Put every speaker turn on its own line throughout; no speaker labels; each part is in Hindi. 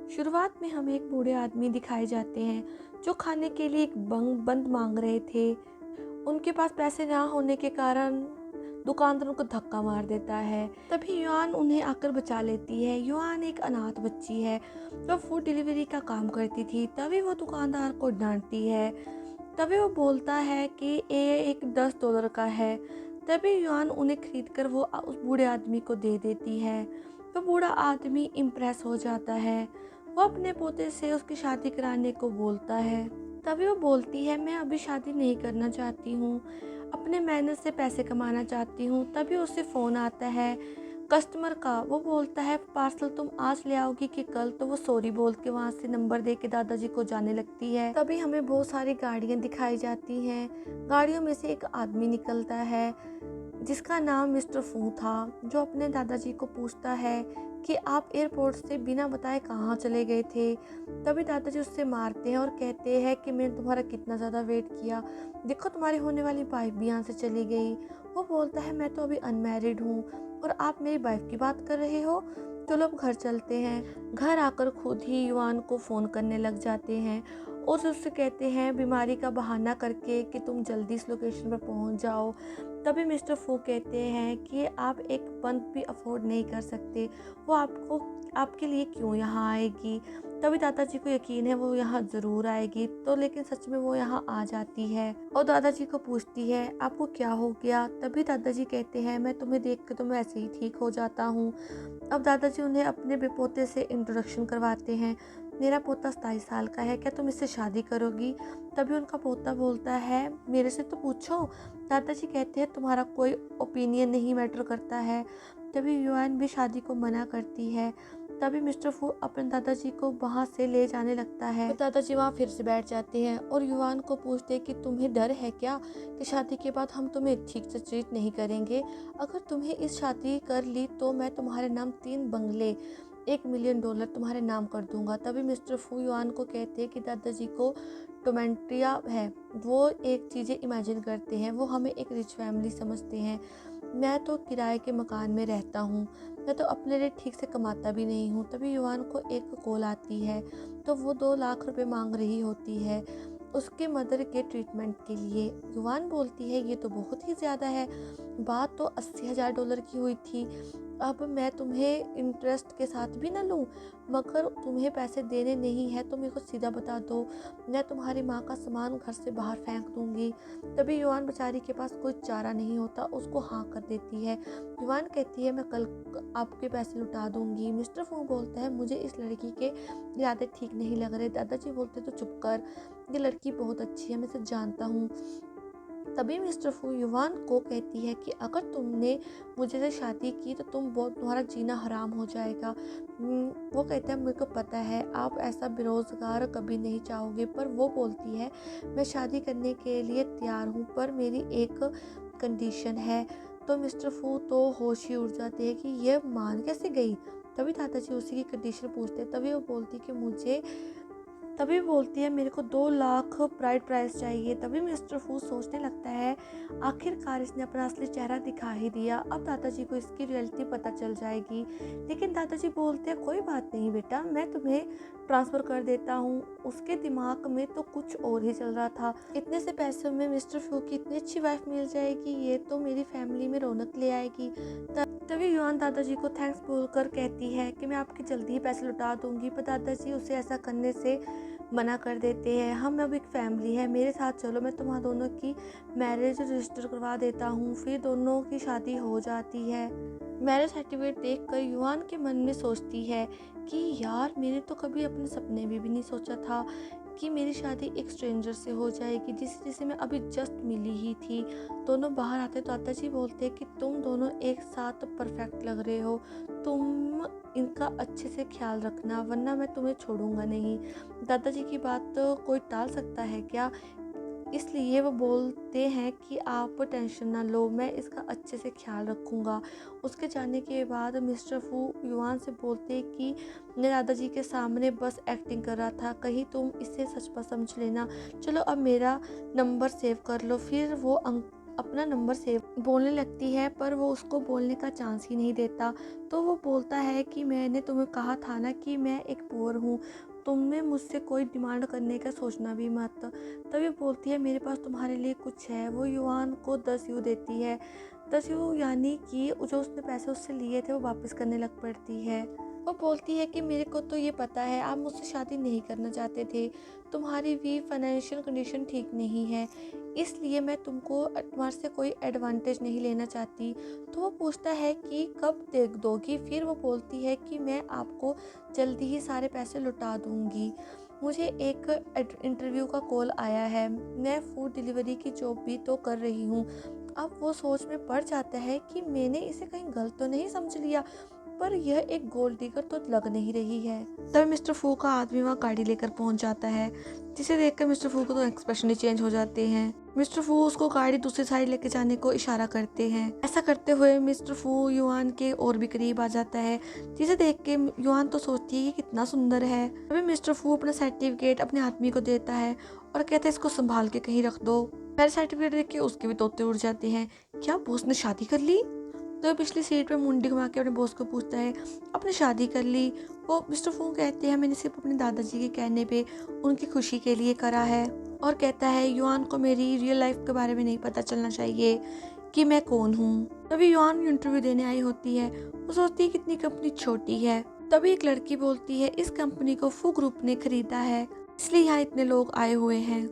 शुरुआत में हमें एक बूढ़े आदमी दिखाए जाते हैं जो खाने के लिए एक बंद मांग रहे थे। उनके पास पैसे ना होने के कारण दुकानदार उनको धक्का मार देता है। तभी युआन उन्हें आकर बचा लेती है। युआन एक अनाथ बच्ची है जो फूड डिलीवरी का काम करती थी। तभी वो दुकानदार को डांटती है। तभी वो बोलता है कि ये एक $10 का है। तभी युआन उन्हें खरीद कर वो उस बूढ़े आदमी को दे देती है। तो बूढ़ा आदमी इम्प्रेस हो जाता है। वो अपने पोते से उसकी शादी कराने को बोलता है। तभी वो बोलती है, मैं अभी शादी नहीं करना चाहती हूँ, अपने मेहनत से पैसे कमाना चाहती हूँ। तभी उसे फ़ोन आता है कस्टमर का। वो बोलता है, पार्सल तुम आज ले आओगी कि कल? तो वो सॉरी बोल के वहाँ से नंबर दे के दादाजी को जाने लगती है। तभी हमें बहुत सारी गाड़ियाँ दिखाई जाती हैं। गाड़ियों में से एक आदमी निकलता है जिसका नाम मिस्टर फू था, जो अपने दादाजी को पूछता है कि आप एयरपोर्ट से बिना बताए कहाँ चले गए थे। तभी दादाजी उससे मारते हैं और कहते हैं कि मैंने तुम्हारा कितना ज़्यादा वेट किया, देखो तुम्हारी होने वाली वाइफ भी यहाँ से चली गई। वो बोलता है, मैं तो अभी अनमैरिड हूँ और आप मेरी वाइफ की बात कर रहे हो, चलो अब घर चलते हैं। घर आकर खुद ही युआन को फ़ोन करने लग जाते हैं और उससे कहते हैं बीमारी का बहाना करके कि तुम जल्दी इस लोकेशन पर पहुंच जाओ। तभी मिस्टर फू कहते हैं कि आप एक पंथ भी अफोर्ड नहीं कर सकते, वो आपके लिए क्यों यहाँ आएगी। तभी दादाजी को यकीन है वो यहाँ ज़रूर आएगी। तो लेकिन सच में वो यहाँ आ जाती है और दादाजी को पूछती है, आपको क्या हो गया। तभी दादाजी कहते हैं, मैं तुम्हें देख के तो मैं ऐसे ही ठीक हो जाता हूँ। अब दादाजी उन्हें अपने बेपोते से इंट्रोडक्शन करवाते हैं। मेरा पोता 27 साल का है, क्या तुम इससे शादी करोगी। तभी उनका पोता बोलता है, मेरे से तो पूछो। दादाजी कहते हैं, तुम्हारा कोई ओपिनियन नहीं मैटर करता है। तभी युआन भी शादी को मना करती है। तभी मिस्टर फू अपने दादाजी को वहाँ से ले जाने लगता है। तो दादाजी वहाँ फिर से बैठ जाते हैं और युआन को पूछते हैं कि तुम्हें डर है क्या कि शादी के बाद हम तुम्हें ठीक से ट्रीट नहीं करेंगे। अगर तुम्हें इस शादी कर ली तो मैं तुम्हारे नाम 3 बंगले, $1 मिलियन तुम्हारे नाम कर दूंगा। तभी मिस्टर फू युआन को कहते हैं कि दादाजी को टोमेंट्रिया है, वो एक चीज़ें इमेजिन करते हैं, वो हमें एक रिच फैमिली समझते हैं। मैं तो किराए के मकान में रहता हूँ, मैं तो अपने लिए ठीक से कमाता भी नहीं हूँ। तभी युआन को एक कॉल आती है, तो वो 2 लाख रुपए मांग रही होती है उसके मदर के ट्रीटमेंट के लिए। युआन बोलती है, ये तो बहुत ही ज़्यादा है, बात तो $80,000 की हुई थी। अब मैं तुम्हें इंटरेस्ट के साथ भी ना लूँ, मगर तुम्हें पैसे देने नहीं है तो मेरे को सीधा बता दो, मैं तुम्हारी माँ का सामान घर से बाहर फेंक दूँगी। तभी युआन बेचारी के पास कोई चारा नहीं होता, उसको हाँ कर देती है। युआन कहती है, मैं कल आपके पैसे लौटा दूँगी। मिस्टर फू बोलता है, मुझे इस लड़की के इरादे ठीक नहीं लग रहे। दादाजी बोलते, तो चुप कर, ये लड़की बहुत अच्छी है, मैं इसे जानता हूँ। तभी मिस्टर फू युआन को कहती है कि अगर तुमने मुझे से शादी की तो तुम्हारा जीना हराम हो जाएगा। वो कहता है, मेरे को पता है आप ऐसा बेरोज़गार कभी नहीं चाहोगे। पर वो बोलती है, मैं शादी करने के लिए तैयार हूँ, पर मेरी एक कंडीशन है। तो मिस्टर फू तो होश ही उड़ जाते हैं कि ये मान कैसे गई। तभी दादाजी उसी की कंडीशन पूछते हैं। तभी बोलती है, मेरे को 2 लाख ब्राइड प्राइस चाहिए। तभी मिस्टर फू सोचने लगता है, आखिरकार इसने अपना असली चेहरा दिखा ही दिया, अब दादाजी को इसकी रियलिटी पता चल जाएगी। लेकिन दादाजी बोलते हैं, कोई बात नहीं बेटा, मैं तुम्हें ट्रांसफ़र कर देता हूँ। उसके दिमाग में तो कुछ और ही चल रहा था, इतने से पैसों में मिस्टर फू की इतनी अच्छी वाइफ मिल जाएगी, ये तो मेरी फैमिली में रौनक ले आएगी। तभी युआन दादाजी को थैंक्स बोलकर कहती है कि मैं आपके जल्दी ही पैसे लौटा दूंगी। पर दादाजी उसे ऐसा करने से मना कर देते हैं। हम अब एक फैमिली है, मेरे साथ चलो, मैं तुम्हारा दोनों की मैरिज रजिस्टर करवा देता हूँ। फिर दोनों की शादी हो जाती है। मैरिज सर्टिफिकेट देखकर युआन के मन में सोचती है कि यार, मैंने तो कभी अपने सपने में भी नहीं सोचा था कि मेरी शादी एक स्ट्रेंजर से हो जाएगी जिसे मैं अभी जस्ट मिली ही थी। दोनों बाहर आते तो दादाजी बोलते कि तुम दोनों एक साथ परफेक्ट लग रहे हो, तुम इनका अच्छे से ख्याल रखना वरना मैं तुम्हें छोड़ूंगा नहीं। दादाजी की बात तो कोई टाल सकता है क्या, इसलिए वो बोलते हैं कि आप टेंशन ना लो, मैं इसका अच्छे से ख्याल रखूँगा। उसके जाने के बाद मिस्टर फू युआन से बोलते कि मैं दादाजी के सामने बस एक्टिंग कर रहा था, कहीं तुम इसे सच पर समझ लेना। चलो अब मेरा नंबर सेव कर लो। फिर वो अपना नंबर सेव बोलने लगती है, पर वो उसको बोलने का चांस ही नहीं देता। तो वो बोलता है कि मैंने तुम्हें कहा था ना कि मैं एक पुअर हूँ, तुम्हें मुझसे कोई डिमांड करने का सोचना भी मत। तभी बोलती है मेरे पास तुम्हारे लिए कुछ है। वो युआन को 10 यू देती है। 10 यू यानी कि जो उसने पैसे उससे लिए थे वो वापस करने लग पड़ती है। वो बोलती है कि मेरे को तो ये पता है आप मुझसे शादी नहीं करना चाहते थे, तुम्हारी भी फाइनेंशियल कंडीशन ठीक नहीं है, इसलिए मैं तुम्हारे से कोई एडवांटेज नहीं लेना चाहती। तो वो पूछता है कि कब दे दोगी। फिर वो बोलती है कि मैं आपको जल्दी ही सारे पैसे लौटा दूंगी। मुझे एक इंटरव्यू का कॉल आया है, मैं फूड डिलीवरी की जॉब भी तो कर रही हूँ। अब वो सोच में पड़ जाता है कि मैंने इसे कहीं गलत तो नहीं समझ लिया, पर यह एक गोल्ड डिगर तो लग नहीं रही है। तब मिस्टर फू का आदमी वहाँ गाड़ी लेकर पहुंच जाता है, जिसे देखकर मिस्टर फू को तो एक्सप्रेशन ही चेंज हो जाते हैं। मिस्टर फू उसको गाड़ी दूसरी साइड लेके जाने को इशारा करते हैं। ऐसा करते हुए मिस्टर फू युआन के और भी करीब आ जाता है, जिसे देख के युआन तो सोचती है कि कितना सुंदर है। तभी मिस्टर फू अपना सर्टिफिकेट अपने आदमी को देता है और कहता है इसको संभाल के कहीं रख दो। मेरे सर्टिफिकेट देख के उसके भी तोते उड़ जाते हैं। क्या बॉस ने शादी कर ली? तो पिछली सीट पे मुंडी घुमा के अपने बॉस को पूछता है आपने शादी कर ली? वो मिस्टर फू कहते हैं मैंने सिर्फ अपने दादाजी के कहने पे उनकी खुशी के लिए करा है। और कहता है युआन को मेरी रियल लाइफ के बारे में नहीं पता चलना चाहिए कि मैं कौन हूँ। तभी युआन इंटरव्यू देने आई होती है। वो सोचती है कितनी कंपनी छोटी है। तभी एक लड़की बोलती है इस कंपनी को फू ग्रुप ने खरीदा है, इसलिए यहाँ इतने लोग आए हुए हैं।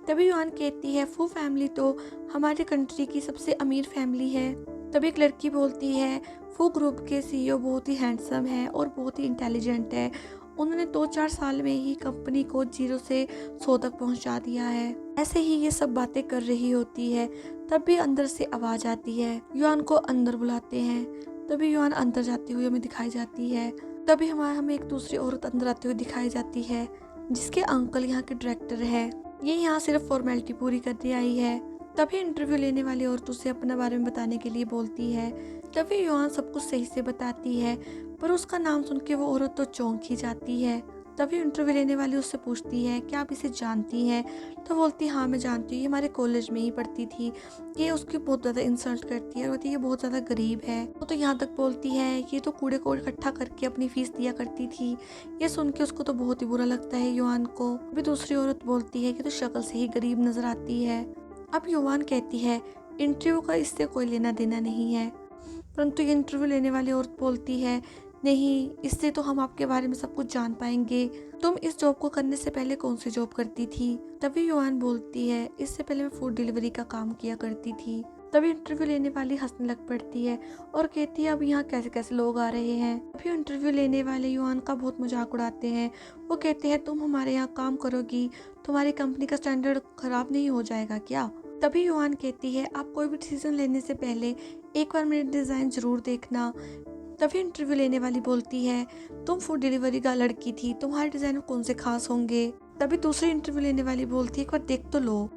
तभी युआन कहती है फू फैमिली तो हमारी कंट्री की सबसे अमीर फैमिली है। तभी एक लड़की बोलती है फू ग्रुप के सीईओ बहुत ही हैंडसम है और बहुत ही इंटेलिजेंट है, उन्होंने 2-4 साल में ही कंपनी को 0 से 100 तक पहुंचा दिया है। ऐसे ही ये सब बातें कर रही होती है, तभी अंदर से आवाज आती है। युआन को अंदर बुलाते हैं। तभी युआन अंदर जाती हुई हमें दिखाई जाती है। तभी हमें एक दूसरी औरत अंदर आती हुई दिखाई जाती है, जिसके अंकल यहाँ के डायरेक्टर है। ये यहाँ सिर्फ फॉर्मेलिटी पूरी करने आई है। तभी इंटरव्यू लेने वाली औरत उसे अपने बारे में बताने के लिए बोलती है। तभी युआन सब कुछ सही से बताती है, पर उसका नाम सुन के वो औरत तो चौंक ही जाती है। तभी इंटरव्यू लेने वाली उससे पूछती है क्या आप इसे जानती हैं? तो बोलती है हाँ मैं जानती हूँ, ये हमारे कॉलेज में ही पढ़ती थी, ये उसकी बहुत ज़्यादा इंसल्ट करती है और बोलती है ये बहुत ज़्यादा गरीब है। वो तो यहाँ तक बोलती है ये तो कूड़े को इकट्ठा करके अपनी फीस दिया करती थी। ये सुन के उसको तो बहुत ही बुरा लगता है युआन को। अभी दूसरी औरत बोलती है कि तो शक्ल से ही गरीब नजर आती है। अब युआन कहती है इंटरव्यू का इससे कोई लेना देना नहीं है, परंतु ये इंटरव्यू लेने वाली औरत बोलती है नहीं, इससे तो हम आपके बारे में सब कुछ जान पाएंगे। तुम इस जॉब को करने से पहले कौन सी जॉब करती थी? तभी युआन बोलती है इससे पहले मैं फूड डिलीवरी का काम किया करती थी। तभी इंटरव्यू लेने वाली हंसने लग पड़ती है और कहती है अब यहाँ कैसे कैसे लोग आ रहे हैं। तभी इंटरव्यू लेने वाले युआन का बहुत मजाक उड़ाते हैं। वो कहते हैं तुम हमारे यहाँ काम करोगी, तुम्हारी कंपनी का स्टैंडर्ड खराब नहीं हो जाएगा क्या? तभी युआन कहती है आप कोई भी डिसीजन लेने से पहले एक बार मेरे डिज़ाइन ज़रूर देखना। तभी इंटरव्यू लेने वाली बोलती है तुम फूड डिलीवरी का लड़की थी, तुम्हारे डिज़ाइन कौन से खास होंगे? तभी दूसरी इंटरव्यू लेने वाली बोलती है एक बार देख तो लो।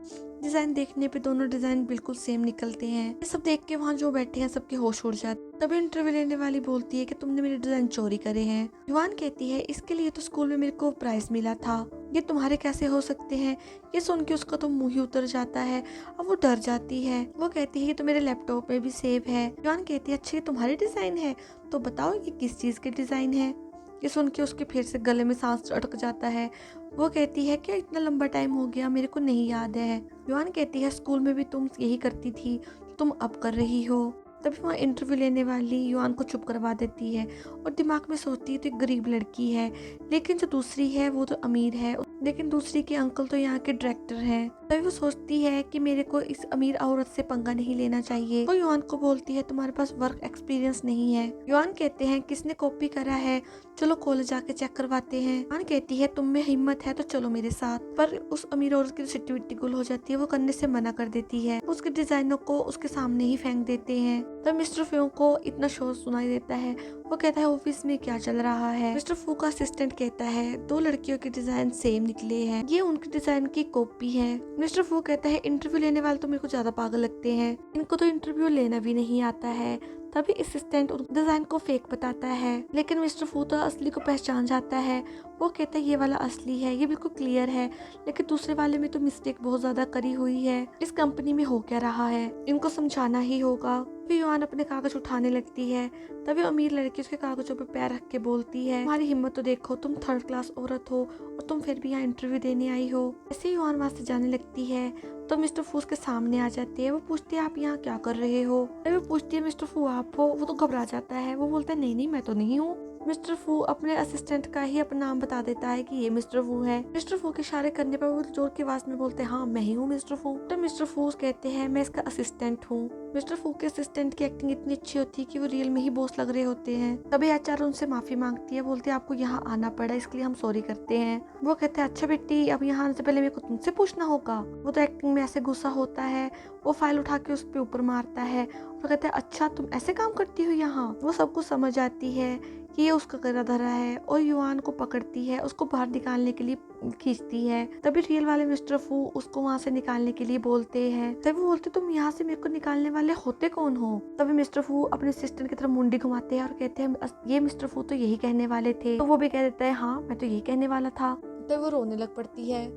डिज़ाइन देखने पे दोनों डिज़ाइन बिल्कुल सेम निकलते हैं। ये सब देख के वहाँ जो बैठे हैं सबके होश उड़ जाते। तभी इंटरव्यू लेने वाली बोलती है कि तुमने मेरे डिज़ाइन चोरी करे हैं। युआन कहती है इसके लिए तो स्कूल में मेरे को प्राइज मिला था, ये तुम्हारे कैसे हो सकते हैं? ये सुन के उसका तो मुंह ही उतर जाता है। अब वो डर जाती है। वो कहती है ये तो मेरे लैपटॉप में भी सेव है। युआन कहती है अच्छा ये तुम्हारे डिज़ाइन है, तो बताओ ये किस चीज़ के डिज़ाइन है? ये सुन के उसके फिर से गले में सांस अटक जाता है। वो कहती है क्या इतना लंबा टाइम हो गया, मेरे को नहीं याद है। युआन कहती है स्कूल में भी तुम यही करती थी, तुम अब कर रही हो। तभी वहाँ इंटरव्यू लेने वाली युआन को चुप करवा देती है और दिमाग में सोचती है तो एक गरीब लड़की है, लेकिन जो दूसरी है वो तो अमीर है, लेकिन दूसरी के अंकल तो यहाँ के डायरेक्टर हैं। तभी वो सोचती है कि मेरे को इस अमीर औरत से पंगा नहीं लेना चाहिए। वो युआन को बोलती है तुम्हारे पास वर्क एक्सपीरियंस नहीं है। युआन कहते हैं किसने कॉपी करा है, चलो कॉलेज जाके चेक करवाते हैं। युआन कहती है तुम में हिम्मत है तो चलो मेरे साथ, पर उस अमीर औरत की सिट्टी गुल हो जाती है, वो करने से मना कर देती है। उसके डिजाइनों को उसके सामने ही फेंक देते हैं। तब मिस्टर फू को इतना शोर सुनाई देता है। वो कहता है ऑफिस में क्या चल रहा है? मिस्टर फू का असिस्टेंट कहता है 2 लड़कियों के डिजाइन सेम निकले हैं, ये उनके डिजाइन की कॉपी है। मिस्टर फू कहता है इंटरव्यू लेने वाले तो मेरे को ज्यादा पागल लगते हैं, इनको तो इंटरव्यू लेना भी नहीं आता है। तभी असिस्टेंट डिजाइन को फेक बताता है, लेकिन मिस्टर फू तो असली को पहचान जाता है। वो कहता है ये वाला असली है, ये बिल्कुल क्लियर है, लेकिन दूसरे वाले में तो मिस्टेक बहुत ज्यादा करी हुई है। इस कंपनी में हो क्या रहा है, इनको समझाना ही होगा। फिर युआन अपने कागज उठाने लगती है, तभी अमीर लड़की उसके कागजों पर पैर रख के बोलती है, तुम्हारी हिम्मत तो देखो, तुम 3rd क्लास औरत हो और तुम फिर भी यहाँ इंटरव्यू देने आई हो। ऐसे ही युआन वहाँ से जाने लगती है तो मिस्टर फू के सामने आ जाते हैं। वो पूछती है आप यहाँ क्या कर रहे हो। वो पूछती है मिस्टर फू आप हो। वो तो घबरा जाता है, वो बोलता है नहीं नहीं मैं तो नहीं हूँ। मिस्टर फू अपने असिस्टेंट का ही अपना नाम बता देता है कि ये मिस्टर फू है। मिस्टर फू के इशारे करने पर वो जोर की आवाज में बोलते हैं हाँ मैं ही हूँ मिस्टर फू। तो मिस्टर फू कहते हैं मैं इसका असिस्टेंट हूँ। मिस्टर फू के असिस्टेंट की एक्टिंग इतनी अच्छी होती है कि वो रियल में ही बॉस लग रहे होते हैं। तभी एचआर उनसे माफी मांगती है, बोलती है आपको यहाँ आना पड़ा, इसके लिए हम सॉरी करते हैं। वो कहते हैं अच्छा बेटी, अब यहाँ आने से पहले मेरे को तुमसे पूछना होगा। वो तो एक्टिंग में ऐसे गुस्सा होता है, वो फाइल उठा के उस पे ऊपर मारता है और कहता है अच्छा तुम ऐसे काम करती हो यहाँ। वो सब कुछ समझ आती है कि ये उसका करा धरा है और युआन को पकड़ती है, उसको बाहर निकालने के लिए खींचती है। तभी रियल वाले मिस्टर फू उसको वहाँ से निकालने के लिए बोलते हैं। तभी वो बोलते तुम यहाँ से मेरे को निकालने वाले होते कौन हो। तभी मिस्टर फू अपने सिस्टर की तरफ मुंडी घुमाते हैं और कहते हैं ये मिस्टर फू तो यही कहने वाले थे। तो वो भी कह देता है हाँ मैं तो यही कहने वाला था। तभी वो रोने लग पड़ती है,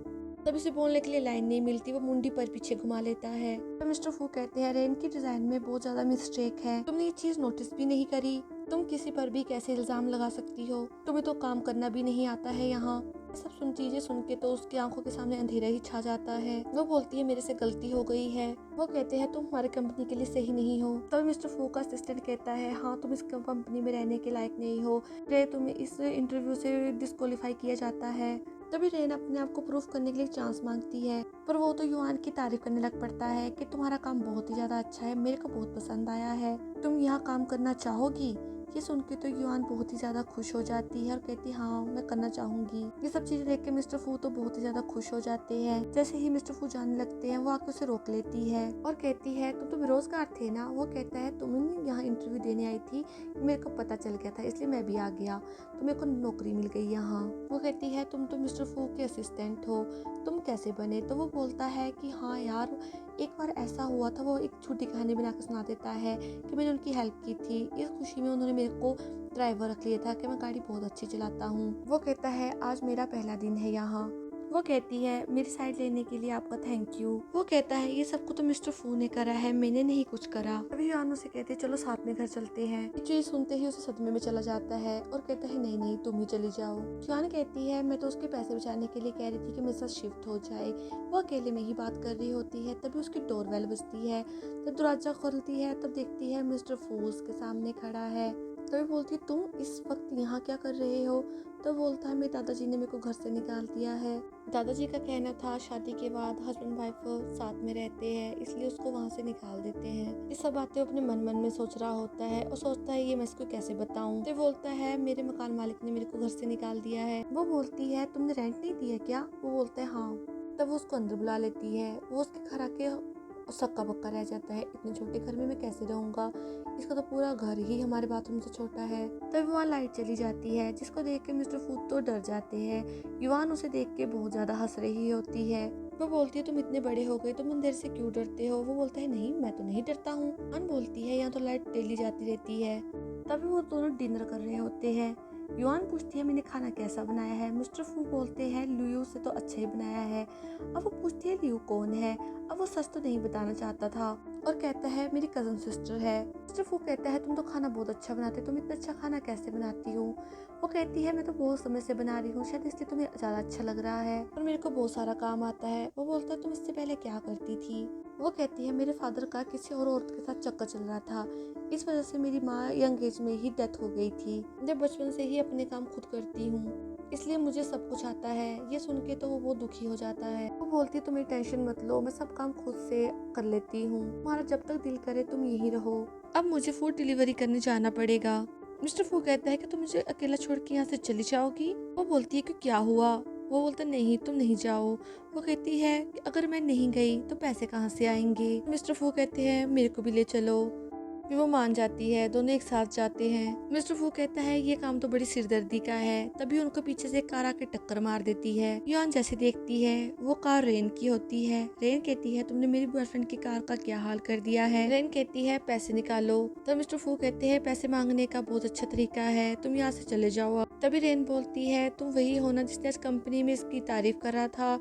तभी उसे बोलने के लिए लाइन नहीं मिलती, वो मुंडी पर पीछे घुमा लेता है। तो मिस्टर फू कहते हैं रेन की डिजाइन में बहुत ज्यादा मिस्टेक है, तुमने ये चीज नोटिस भी नहीं करी, तुम किसी पर भी कैसे इल्जाम लगा सकती हो, तुम्हें तो काम करना भी नहीं आता है यहाँ। सब चीजें सुन के तो उसकी आंखों के सामने अंधेरा ही छा जाता है। वो बोलती है मेरे से गलती हो गई है। वो कहते हैं तुम हमारे कंपनी के लिए सही नहीं हो। तभी मिस्टर फू का असिस्टेंट कहता है हाँ तुम इस कंपनी में रहने के लायक नहीं हो, तुम्हें इस इंटरव्यू से डिस्क्वालीफाई किया जाता है। तभी रेन अपने आप को प्रूफ करने के लिए चांस मांगती है, पर वो तो युआन की तारीफ करने लग पड़ता है कि तुम्हारा काम बहुत ही ज्यादा अच्छा है, मेरे को बहुत पसंद आया है, तुम यहाँ काम करना चाहोगी। ये सुन के तो युआन बहुत ही ज्यादा खुश हो जाती है और कहती है हाँ मैं करना चाहूंगी। ये सब चीजें देख के मिस्टर फू तो बहुत ही ज्यादा खुश हो जाते हैं। जैसे ही मिस्टर फू जाने लगते हैं वो आके उसे रोक लेती है और कहती है तुम तो बेरोजगार थे ना। वो कहता है तुम यहाँ इंटरव्यू देने आई थी, मेरे को पता चल गया था इसलिए मैं भी आ गया, तो मेरे को नौकरी मिल गई यहाँ। वो कहती है तुम तो मिस्टर फू के असिस्टेंट हो, तुम कैसे बने। तो वो बोलता है कि हाँ यार एक बार ऐसा हुआ था। वो एक छोटी कहानी बनाकर सुना देता है कि मैंने उनकी हेल्प की थी, इस खुशी में उन्होंने मेरे को ड्राइवर रख लिया था कि मैं गाड़ी बहुत अच्छी चलाता हूँ। वो कहता है आज मेरा पहला दिन है यहाँ। वो कहती है मेरी साइड लेने के लिए आपका थैंक यू। वो कहता है ये सब कुछ तो मिस्टर फू ने करा है, मैंने नहीं कुछ करा। अभी युआन से कहते हैं चलो साथ में घर चलते हैं। ये चीज सुनते ही उसे सदमे में चला जाता है और कहता है नहीं नहीं तुम ही चली जाओ। युआन कहती है मैं तो उसके पैसे बचाने के लिए कह रही थी कि मेरे साथ शिफ्ट हो जाए। वो अकेले में ही बात कर रही होती है, तभी उसकी डोरबेल बजती है। जब दरवाजा खोलती है तब देखती है मिस्टर फू उसके सामने खड़ा है। तभी बोलती तुम इस वक्त यहाँ क्या कर रहे हो। तो बोलता है मेरे दादाजी ने मेरे को घर से निकाल दिया है। दादाजी का कहना था शादी के बाद हस्बैंड वाइफ साथ में रहते हैं, इसलिए उसको वहाँ से निकाल देते हैं। ये सब बातें अपने मन मन में सोच रहा होता है और सोचता है ये मैं इसको कैसे बताऊं। तो बोलता है मेरे मकान मालिक ने मेरे को घर से निकाल दिया है। वो बोलती है तुमने रेंट नहीं दिया क्या। वो बोलता है हाँ। तब वो उसको अंदर बुला लेती है। वो उसके घर आके सक्का बक्का रह जाता है, इतने छोटे घर में मैं कैसे रहूंगा, इसका तो पूरा घर ही हमारे बाथरूम से छोटा है। तभी वहाँ लाइट चली जाती है जिसको देख के मिस्टर फू तो डर जाते हैं। युआन उसे देख के बहुत ज्यादा हंस रही होती है। वो बोलती है तुम इतने बड़े हो गए तुम अंधेरे से क्यों डरते हो। वो बोलता है नहीं मैं तो नहीं डरता हूँ। युआन बोलती है यहाँ तो लाइट डेली जाती रहती है। तभी वो दोनों डिनर कर रहे होते हैं। युआन पूछती है मैंने खाना कैसा बनाया है। मिस्टर फू बोलते हैं लियू से तो अच्छा ही बनाया है। अब वो पूछती है लियू कौन है। अब वो सच तो नहीं बताना चाहता था और कहता है मेरी कजन सिस्टर है। मिस्टर फू कहता है तुम तो खाना बहुत अच्छा बनाते, तुम इतना अच्छा खाना कैसे बनाती हो। वो कहती है मैं तो बहुत समय से बना रही हूँ, शायद इसलिए तुम्हें ज्यादा अच्छा लग रहा है और मेरे को बहुत सारा काम आता है। वो बोलता है तुम इससे पहले क्या करती थी। वो कहती है मेरे फादर का किसी और औरत के साथ चक्कर चल रहा था, इस वजह से मेरी माँ यंग एज में ही डेथ हो गई थी। मैं बचपन से ही अपने काम खुद करती हूँ, इसलिए मुझे सब कुछ आता है। ये सुन के तो वो बहुत दुखी हो जाता है। वो बोलती है तुम टेंशन मत लो, मैं सब काम खुद से कर लेती हूँ, तुम्हारा जब तक दिल करे तुम यहीं रहो। अब मुझे फूड डिलीवरी करने जाना पड़ेगा। मिस्टर फू कहता है कि तुम मुझे अकेला छोड़ के यहाँ से चली जाओगी। वो बोलती है कि क्या हुआ। वो बोलता नहीं तुम नहीं जाओ। वो कहती है कि अगर मैं नहीं गई तो पैसे कहाँ से आएंगे। मिस्टर फू कहते हैं मेरे को भी ले चलो। फिर वो मान जाती है, दोनों एक साथ जाते हैं। मिस्टर फू कहता है ये काम तो बड़ी सिरदर्दी का है। तभी उनको पीछे से एक कार आके टक्कर मार देती है। युआन जैसे देखती है वो कार रेन की होती है। रेन कहती है तुमने मेरी बॉयफ्रेंड की कार का क्या हाल कर दिया है। रेन कहती है पैसे निकालो। तो मिस्टर फू कहते हैं पैसे मांगने का बहुत अच्छा तरीका है, तुम यहाँ से चले जाओ। तभी रेन बोलती है तुम वही हो ना जिसने आज कंपनी में इसकी तारीफ कर रहा था,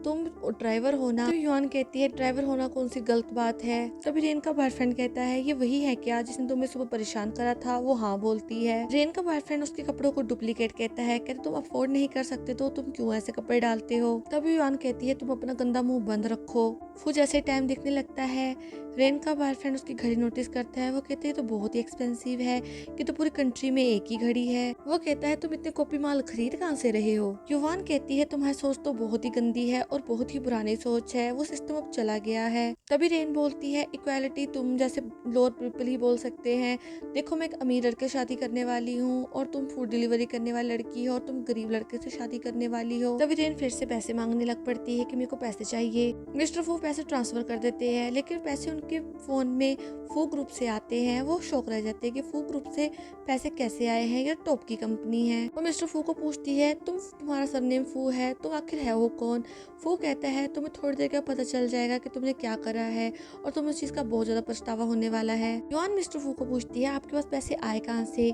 तुम ड्राइवर होना। तो युआन कहती है ड्राइवर होना कौन सी गलत बात है। तभी रेन का बॉयफ्रेंड कहता है ये वही है क्या जिसने तुम्हें सुबह परेशान करा था। वो हाँ बोलती है। रेन का बॉयफ्रेंड उसके कपड़ों को डुप्लीकेट कहता है, कहते तुम अफोर्ड नहीं कर सकते तो तुम क्यों ऐसे कपड़े डालते हो। तभी युआन कहती है तुम अपना गंदा मुंह बंद रखो। फू जैसे टाइम देखने लगता है, रेन का बॉयफ्रेंड उसकी घड़ी नोटिस करता है। वो कहते हैं तो बहुत ही एक्सपेंसिव है कि तो पूरी कंट्री में एक ही घड़ी है। वो कहता है तुम इतने कॉपी माल खरीद कहाँ से रहे हो। युवान कहती है तुम्हारी सोच तो बहुत ही गंदी है और बहुत ही पुरानी सोच है, वो सिस्टम अब चला गया है। तभी रेन बोलती है इक्वालिटी तुम जैसे लोअर पीपल ही बोल सकते हैं। देखो मैं एक अमीर लड़के से शादी करने वाली हूँ और तुम फूड डिलीवरी करने वाली लड़की हो और तुम गरीब लड़के से शादी करने वाली हो। तभी रेन फिर से पैसे मांगने लग पड़ती है कि मेरे को पैसे चाहिए। मिस्टर फू पैसे ट्रांसफर कर देते हैं, लेकिन पैसे उनके फोन में फू ग्रुप से आते हैं। वो शौक रह जाते हैं कि फू ग्रुप से पैसे कैसे आए हैं, ये टॉप की कंपनी है। वो मिस्टर फू को पूछती है तुम्हारा सरनेम फू है, तुम आखिर है वो कौन। फू कहता है तुम्हें थोड़ी देर का पता चल जाएगा कि तुमने क्या करा है और तुम्हें उस चीज का बहुत ज्यादा पछतावा होने वाला है। युआन मिस्टर फू को पूछती है आपके पास पैसे आए कहाँ से।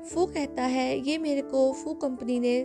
फू कहता है ये मेरे को फू कंपनी ने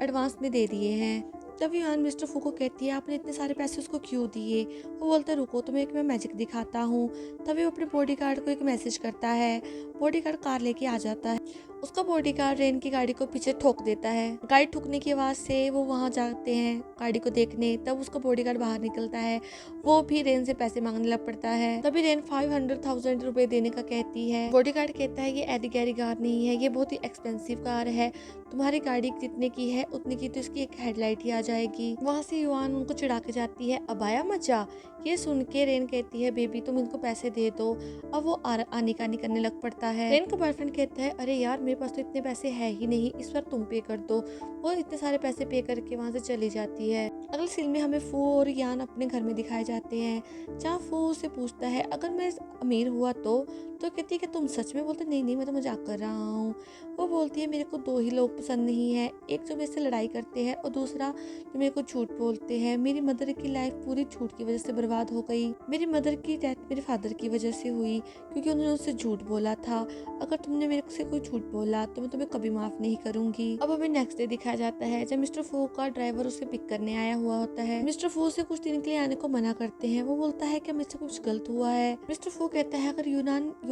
एडवांस में दे दिए हैं। तभी युआन मिस्टर फू को कहती है आपने इतने सारे पैसे उसको क्यों दिए। वो बोलता है रुको तुम्हें एक मैं मैजिक दिखाता हूँ। तभी वो अपने बॉडीगार्ड को एक मैसेज करता है। बॉडीगार्ड कार लेके आ जाता है। उसका बॉडीगार्ड रेन की गाड़ी को पीछे ठोक देता है। गाड़ी ठुकने की आवाज से वो वहां जाते हैं गाड़ी को देखने। तब उसका बॉडीगार्ड बाहर निकलता है, वो भी रेन से पैसे मांगने लग पड़ता है। तभी रेन 500,000 रुपए देने का कहती है। बॉडीगार्ड कहता है ये एडी गैरी कार नहीं है, ये बहुत ही एक्सपेंसिव कार है, तुम्हारी गाड़ी जितने की है उतने की तो इसकी एक हेडलाइट ही आ जाएगी। वहाँ से युआन उनको चिढ़ा के जाती है अब आया मजा। ये सुन के रेन कहती है बेबी तुम इनको पैसे दे दो। अब वो आने का करने लग पड़ता है। रेन का बॉयफ्रेंड कहता है अरे यार मेरे पास तो इतने पैसे है ही नहीं, इस बार तुम पे कर दो। वो इतने सारे पैसे पे करके वहाँ से चली जाती है। अगले सीन में हमें फू और यान अपने घर में दिखाए जाते हैं, जहाँ फू से पूछता है अगर मैं अमीर हुआ तो कहती है कि तुम सच में। बोलते नहीं नहीं मैं तो मजाक कर रहा हूँ। वो बोलती है मेरे को दो ही लोग पसंद नहीं है, एक जो मेरे से लड़ाई करते हैं और दूसरा जो मेरे को झूठ बोलते हैं। मेरी मदर की लाइफ पूरी झूठ की वजह से बर्बाद हो गई। मेरी मदर की डेथ मेरे फादर की वजह से हुई क्योंकि उन्होंने उससे झूठ बोला था। अगर तुमने मेरे से कोई झूठ बोला तो मैं तुम्हें कभी माफ नहीं करूंगी। अब हमें नेक्स्ट डे दिखाया जाता है जब मिस्टर फू का ड्राइवर उसे पिक करने आया हुआ होता है। मिस्टर फू से कुछ दिन के लिए आने को मना करते हैं। वो बोलता है कि मुझसे कुछ गलत हुआ है। मिस्टर फू कहता है अगर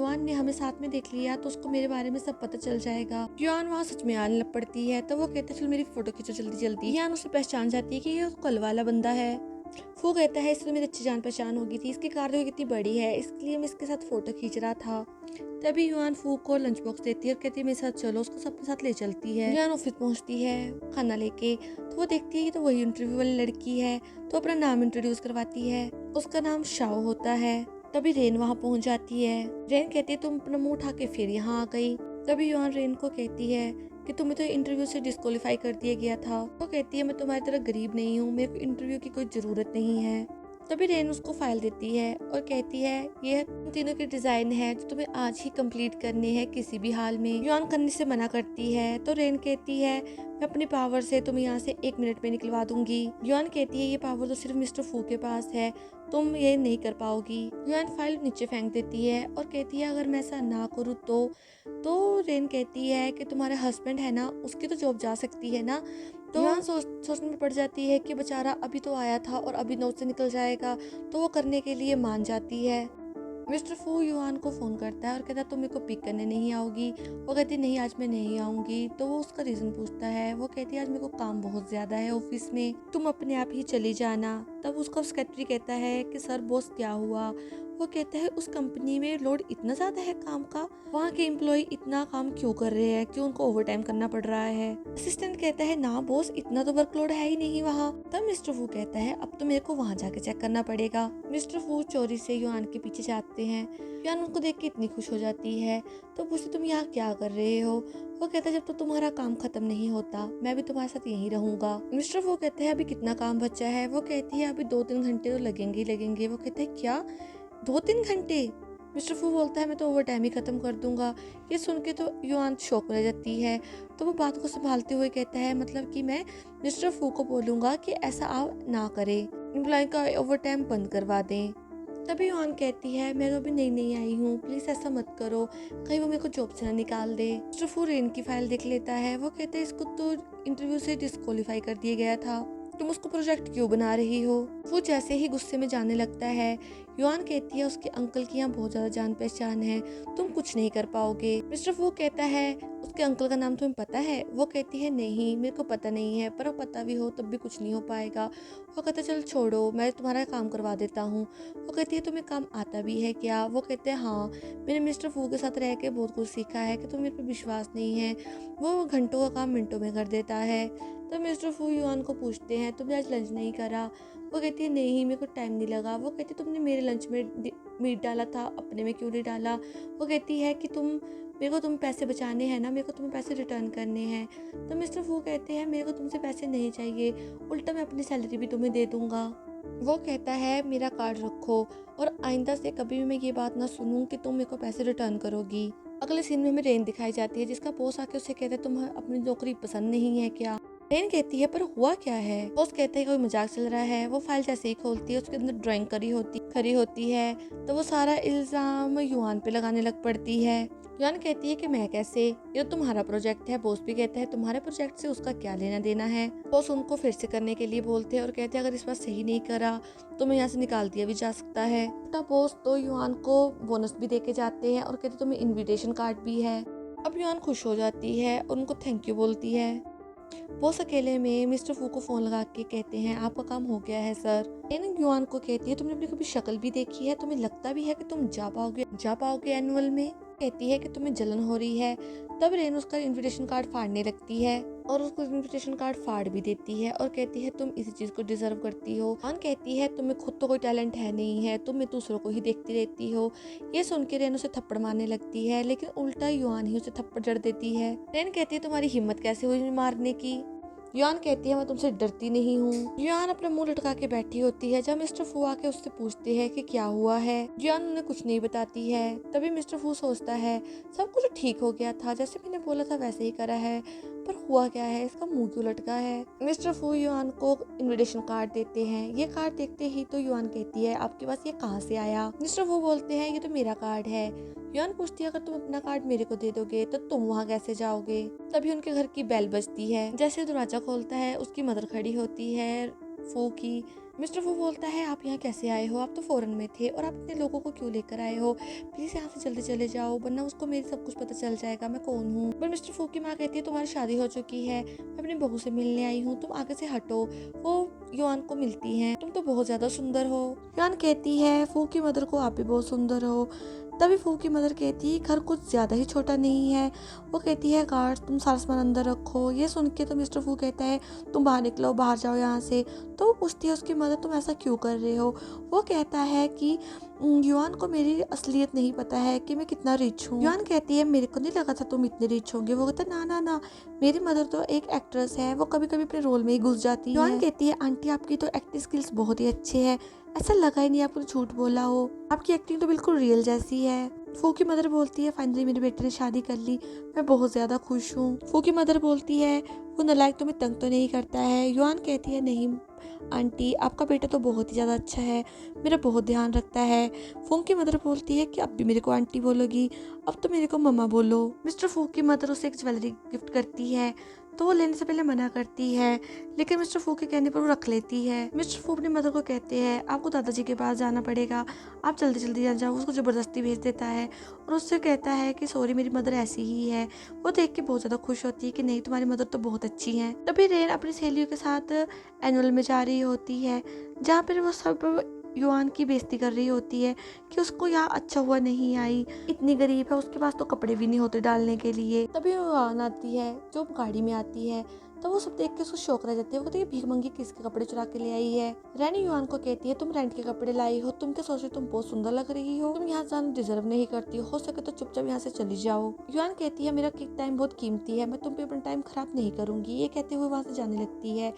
युआन ने हमें साथ में देख लिया तो उसको मेरे बारे में सब पता चल जाएगा। युआन वहाँ सच में आने लग पड़ती है। तो वो कहता है चल मेरी फोटो खींचो जल्दी जल्दी। युआन उसे पहचान जाती है कि ये कल वाला बंदा है। फू कहता है इससे मेरी अच्छी जान पहचान होगी थी, इसकी कार देखो कितनी बड़ी है, इसलिए मैं इसके साथ फोटो खींच रहा था। तभी युआन फू को लंच बॉक्स देती है और कहती है मेरे साथ चलो, उसको सबके साथ ले चलती है। युआन ऑफिस पहुंचती है खाना लेके, तो वो देखती है कि तो वही इंटरव्यू वाली लड़की है, तो अपना नाम इंट्रोड्यूस करवाती है। उसका नाम शाओ होता है। तभी रेन वहाँ पहुंच जाती है। रेन कहती है तुम अपना मुंह उठा के फिर यहाँ आ गई। तभी युआन रेन को कहती है कि तुम्हें तो इंटरव्यू से डिस्क्वालीफाई कर दिया गया था। वो कहती है मैं तुम्हारी तरह गरीब नहीं हूँ, मेरे को इंटरव्यू की कोई जरूरत नहीं है। तभी रेन उसको फाइल देती है और कहती है ये तीनों के डिजाइन है जो तुम्हें आज ही कंप्लीट करने हैं किसी भी हाल में। युआन करने से मना करती है तो रेन कहती है मैं अपनी पावर से तुम्हें यहाँ से 1 मिनट में निकलवा दूंगी। युआन कहती है ये पावर तो सिर्फ मिस्टर फू के पास है, तुम ये नहीं कर पाओगी। युआन फाइल नीचे फेंक देती है और कहती है अगर मैं ऐसा ना करूँ तो रेन कहती है कि तुम्हारे हस्बैंड है ना उसकी तो जॉब जा सकती है ना। तो युआन सोचने में पड़ जाती है कि बेचारा अभी तो आया था और अभी नौकरी से निकल जाएगा, तो वो करने के लिए मान जाती है। मिस्टर फू युआन को फोन करता है और कहता है तुम मेरे को पिक करने नहीं आओगी। वो कहती है नहीं आज मैं नहीं आऊंगी। तो वो उसका रीजन पूछता है। वो कहती है आज मेरे को काम बहुत ज्यादा है ऑफिस में, तुम अपने आप ही चली जाना। तब उसका सेक्रेटरी कहता है कि सर बॉस क्या हुआ। वो कहता है उस कंपनी में लोड इतना ज्यादा है काम का, वहाँ के एम्प्लॉय इतना काम क्यों कर रहे हैं, क्यों उनको ओवर टाइम करना पड़ रहा है। असिस्टेंट कहता है ना बॉस इतना तो वर्कलोड है ही नहीं वहाँ। तब मिस्टर फू कहता है अब तो मेरे को वहाँ जाके चेक करना पड़ेगा। मिस्टर फू चोरी से युआन के पीछे जाते हैं। युआन उनको देख के इतनी खुश हो जाती है तो पूछती तुम यहाँ क्या कर रहे हो। वो कहता है जब तक तुम्हारा काम खत्म नहीं होता मैं भी तुम्हारे साथ यहीं रहूंगा। मिस्टर फू कहते हैं अभी कितना काम बचा है। वो कहती है अभी 2-3 घंटे तो लगेंगे। वो कहता है क्या 2-3 घंटे, मिस्टर फू बोलता है मैं तो ओवर टाइम ही ख़त्म कर दूंगा। ये सुन के तो युआन शॉक में रह जाती है। तो वो बात को संभालते हुए कहता है मतलब कि मैं मिस्टर फू को बोलूँगा कि ऐसा आप ना करें, एम्प्लॉय का ओवर टाइम बंद करवा दें। तभी युआन कहती है मैं तो अभी नई नई आई हूँ, प्लीज़ ऐसा मत करो, कहीं वो मेरे को जॉब से ना निकाल दे। मिस्टर फू रेन की फाइल देख लेता है। वो कहता है इसको तो इंटरव्यू से डिस्क्वालीफाई कर दिया गया था, तुम उसको प्रोजेक्ट क्यों बना रही हो। वो जैसे ही गुस्से में जाने लगता है, युआन कहती है उसके अंकल की यहाँ बहुत ज़्यादा जान पहचान है, तुम कुछ नहीं कर पाओगे। मिस्टर फू कहता है उसके अंकल का नाम तुम्हें पता है। वो कहती है नहीं मेरे को पता नहीं है, पर पता भी हो तब भी कुछ नहीं हो पाएगा। वो कहता है चल छोड़ो, मैं तुम्हारा काम करवा देता हूँ। वो कहती है तुम्हें काम आता भी है क्या। वो कहते हैं हाँ, मैंने मिस्टर फू के साथ रह के बहुत कुछ सीखा है कि तुम्हें मेरे पर विश्वास नहीं है। वो घंटों का काम मिनटों में कर देता है। तो मिस्टर फू युआन को पूछते हैं तुमने आज लंच नहीं करा। वो कहती है नहीं मेरे को टाइम नहीं लगा। वो कहती है तुमने मेरे लंच में मीट डाला था, अपने में क्यों नहीं डाला। वो कहती है कि तुम पैसे बचाने हैं ना, मेरे को तुम्हें पैसे रिटर्न करने हैं। तो मिस्टर फू कहते हैं मेरे को तुमसे पैसे नहीं चाहिए, उल्टा मैं अपनी सैलरी भी तुम्हें दे दूंगा। वो कहता है मेरा कार्ड रखो और आइंदा से कभी भी मैं ये बात ना सुनूं कि तुम मेरे को पैसे रिटर्न करोगी। अगले सीन में हमें रेन दिखाई जाती है जिसका बॉस आके उससे कहता है तुम अपनी नौकरी पसंद नहीं है क्या। रेन कहती है पर हुआ क्या है। बॉस कहता है कोई मजाक चल रहा है। वो फाइल जैसे ही खोलती है उसके अंदर ड्राइंग खरी होती है। तो वो सारा इल्जाम युआन पे लगाने लग पड़ती है। युआन कहती है कि मैं कैसे, ये तो तुम्हारा प्रोजेक्ट है। बॉस भी कहता है तुम्हारे प्रोजेक्ट से उसका क्या लेना देना है। बॉस उनको फिर से करने के लिए बोलते हैं और कहते हैं अगर इस बार सही नहीं करा तो मैं यहाँ से निकाल दिया भी जा सकता है। तब बॉस तो युआन को बोनस भी देके जाते हैं और कहते तुम्हें इन्विटेशन कार्ड भी है। अब युआन खुश हो जाती है और उनको थैंक यू बोलती है। बॉस अकेले में मिस्टर फू को फोन लगा के कहते हैं आपका काम हो गया है सर। रेन युआन को कहती है तुमने अपनी कभी शक्ल भी देखी है, तुम्हें लगता भी है कि तुम जा पाओगे एनुअल में। कहती है कि तुम्हें जलन हो रही है। तब रेन उसका इनविटेशन कार्ड फाड़ने लगती है और उसको इनविटेशन कार्ड फाड़ भी देती है और कहती है तुम इसी चीज को डिजर्व करती हो। युआन कहती है तुम्हें खुद तो कोई टैलेंट है नहीं है, तुम दूसरों को ही देखती रहती हो। ये सुन के रेन उसे थप्पड़ मारने लगती है लेकिन उल्टा युआन ही उसे थप्पड़ जड़ देती है। रेन कहती है तुम्हारी हिम्मत कैसे हुई मारने की। युआन कहती है मैं तुमसे डरती नहीं हूँ। युआन अपना मुंह लटका के बैठी होती है। जब मिस्टर फू आके उससे पूछते हैं कि क्या हुआ है, युआन उन्हें कुछ नहीं बताती है। तभी मिस्टर फू सोचता है सब कुछ ठीक हो गया था, जैसे मैंने बोला था वैसे ही करा है, पर हुआ क्या है, इसका मुंह क्यों लटका है। मिस्टर फू युआन को इनविटेशन कार्ड देते हैं। ये कार्ड देखते ही तो युआन कहती है आपके पास ये कहाँ से आया। मिस्टर फू बोलते हैं ये तो मेरा कार्ड है। युआन पूछती है अगर तुम अपना कार्ड मेरे को दे दोगे तो तुम वहाँ कैसे जाओगे। तभी उनके घर की बेल बजती है। जैसे दरवाजा खोलता है उसकी मदर खड़ी होती है फू की। मिस्टर फू बोलता है आप यहाँ कैसे आए हो, आप तो फॉरेन में थे और आप इतने लोगों को क्यों लेकर आए हो, प्लीज यहाँ से जल्दी चले जाओ वरना उसको मेरी सब कुछ पता चल जाएगा मैं कौन हूँ। पर मिस्टर फू की माँ कहती है तुम्हारी शादी हो चुकी है, मैं अपनी बहू से मिलने आई हूँ, तुम आगे से हटो। वो युआन को मिलती है। तुम तो बहुत ज्यादा सुंदर हो। युआन कहती है फू की मदर को आप भी बहुत सुंदर हो। तभी फू की मदर कहती है घर कुछ ज्यादा ही छोटा नहीं है। वो कहती है गार्ड तुम सारा सामान अंदर रखो। ये सुन के तो मिस्टर फू कहता है तुम बाहर निकलो, बाहर जाओ यहाँ से। तो वो पूछती है उसकी मदर तुम ऐसा क्यों कर रहे हो। वो कहता है कि युआन को मेरी असलियत नहीं पता है कि मैं कितना रिच हूँ। युआन कहती है मेरे को नहीं लगा था तुम इतने रिच होंगे। वो कहता है ना ना ना, मेरी मदर तो एक एक्ट्रेस है, वो कभी कभी अपने रोल में ही घुस जाती है। युआन कहती है आंटी आपकी तो एक्टिंग स्किल्स बहुत ही अच्छे हैं, ऐसा लगा ही नहीं आपने झूठ बोला हो, आपकी एक्टिंग तो बिल्कुल रियल जैसी है। फू की मदर बोलती है फाइनली मेरे बेटे ने शादी कर ली, मैं बहुत ज्यादा खुश हूँ। फू की मदर बोलती है वो नालायक तुम्हें तंग तो नहीं करता है। युआन कहती है नहीं आंटी आपका बेटा तो बहुत ही ज़्यादा अच्छा है, मेरा बहुत ध्यान रखता है। फू की मदर बोलती है कि अब भी मेरे को आंटी बोलोगी, अब तो मेरे को मम्मा बोलो। मिस्टर फू की मदर उसे एक ज्वेलरी गिफ्ट करती है तो वो लेने से पहले मना करती है, लेकिन मिस्टर फू के कहने पर वो रख लेती है। मिस्टर फू अपनी मदर को कहते हैं आपको दादाजी के पास जाना पड़ेगा, आप जल्दी जल्दी आ जाओ। उसको ज़बरदस्ती भेज देता है और उससे कहता है कि सॉरी मेरी मदर ऐसी ही है। वो देख के बहुत ज़्यादा खुश होती है कि नहीं तुम्हारी मदर तो बहुत अच्छी है। तभी रेन अपनी सहेलियों के साथ एनुअल में जा रही होती है जहाँ पर वो सब युआन की बेइज्जती कर रही होती है कि उसको यहाँ अच्छा हुआ नहीं आई, इतनी गरीब है, उसके पास तो कपड़े भी नहीं होते डालने के लिए। तभी युआन आती है जो गाड़ी में आती है तो वो सब देख के उसको शौक रह जाती है। वो कहती है भीख मंगी किसके कपड़े चुरा के ले आई है। रैनी युआन को कहती है तुम रेंट के कपड़े लाई हो, तुम क्या सोच रही तुम बहुत सुंदर लग रही हो, तुम यहाँ जाना डिजर्व नहीं करती, हो सके तो चुपचाप यहाँ से चली जाओ। युआन कहती है मेरा टाइम बहुत कीमती है, मैं तुम पे अपना टाइम खराब नहीं करूंगी। ये कहते हुए वहाँ से जाने लगती है।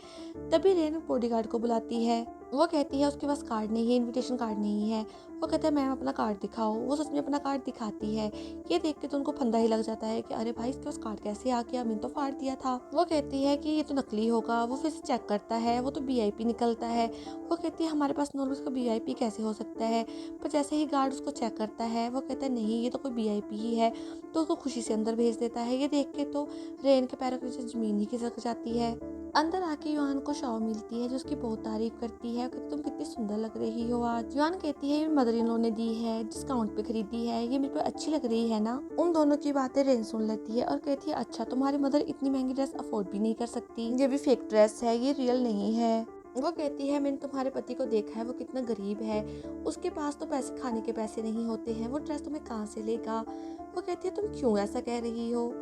तभी रेन बॉडीगार्ड को बुलाती है वो कहती है उसके पास कार्ड नहीं है, इनविटेशन कार्ड नहीं है। वो कहता है मैम अपना कार्ड दिखाओ। वो सच में अपना कार्ड दिखाती है। ये देख के तो उनको फंदा ही लग जाता है कि अरे भाई इसके पास कार्ड कैसे आ गया, मैंने तो फाड़ दिया था। वो कहती है कि ये तो नकली होगा। वो फिर से चेक करता है, वो तो वीआईपी निकलता है। वो कहती है हमारे पास नॉर्मल का वीआईपी कैसे हो सकता है। पर जैसे ही गार्ड उसको चेक करता है वो कहता है नहीं ये तो कोई वीआईपी ही है, तो उसको खुशी से अंदर भेज देता है। ये देख के तो रेन के पैरों के नीचे जमीन ही खिसक जाती है। अंदर आके युआन को शॉ मिलती है जो उसकी बहुत तारीफ करती है, कहती तुम कितनी सुंदर लग रही हो आज। युआन कहती है ये मदर इन लॉ ने दी है, डिस्काउंट पे खरीदी है, ये मेरे को अच्छी लग रही है ना। उन दोनों की बातें रेन सुन लेती है और कहती है अच्छा तुम्हारी मदर इतनी महंगी ड्रेस अफोर्ड भी नहीं कर सकती, ये भी फेक ड्रेस है, ये रियल नहीं है। वो कहती है मैंने तुम्हारे पति को देखा है, वो कितना गरीब है, उसके पास तो पैसे खाने के पैसे नहीं होते हैं, वो ड्रेस तुम्हें कहाँ से लेगा। वो कहती है तुम क्यों ऐसा कह रही हो।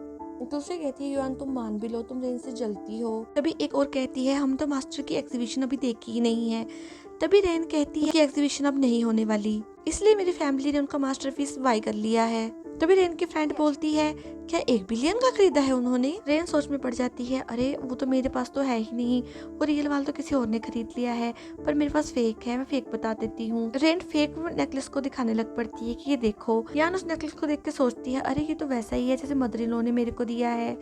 दूसरी कहती है युआन तुम मान भी लो तुम रेन से जलती हो। तभी एक और कहती है हम तो मास्टर की एग्जीबिशन अभी देखी ही नहीं है। तभी रेन कहती है कि एग्जीबिशन अब नहीं होने वाली, इसलिए मेरी फैमिली ने उनका मास्टरपीस बाय कर लिया है। तभी रेन की फ्रेंड बोलती है क्या 1 बिलियन का खरीदा है उन्होंने। रेन सोच में पड़ जाती है अरे वो तो मेरे पास तो है ही नहीं, वो रियल वाला तो किसी और ने खरीद लिया है, पर मेरे पास फेक है, मैं फेक बता देती हूँ। रेन फेक नेकलेस को दिखाने लग पड़ती है कि ये देखो। यान उस नेकलेस को देख के सोचती है अरे ये तो वैसा ही है जैसे मदर इन लॉ ने मेरे को दिया है।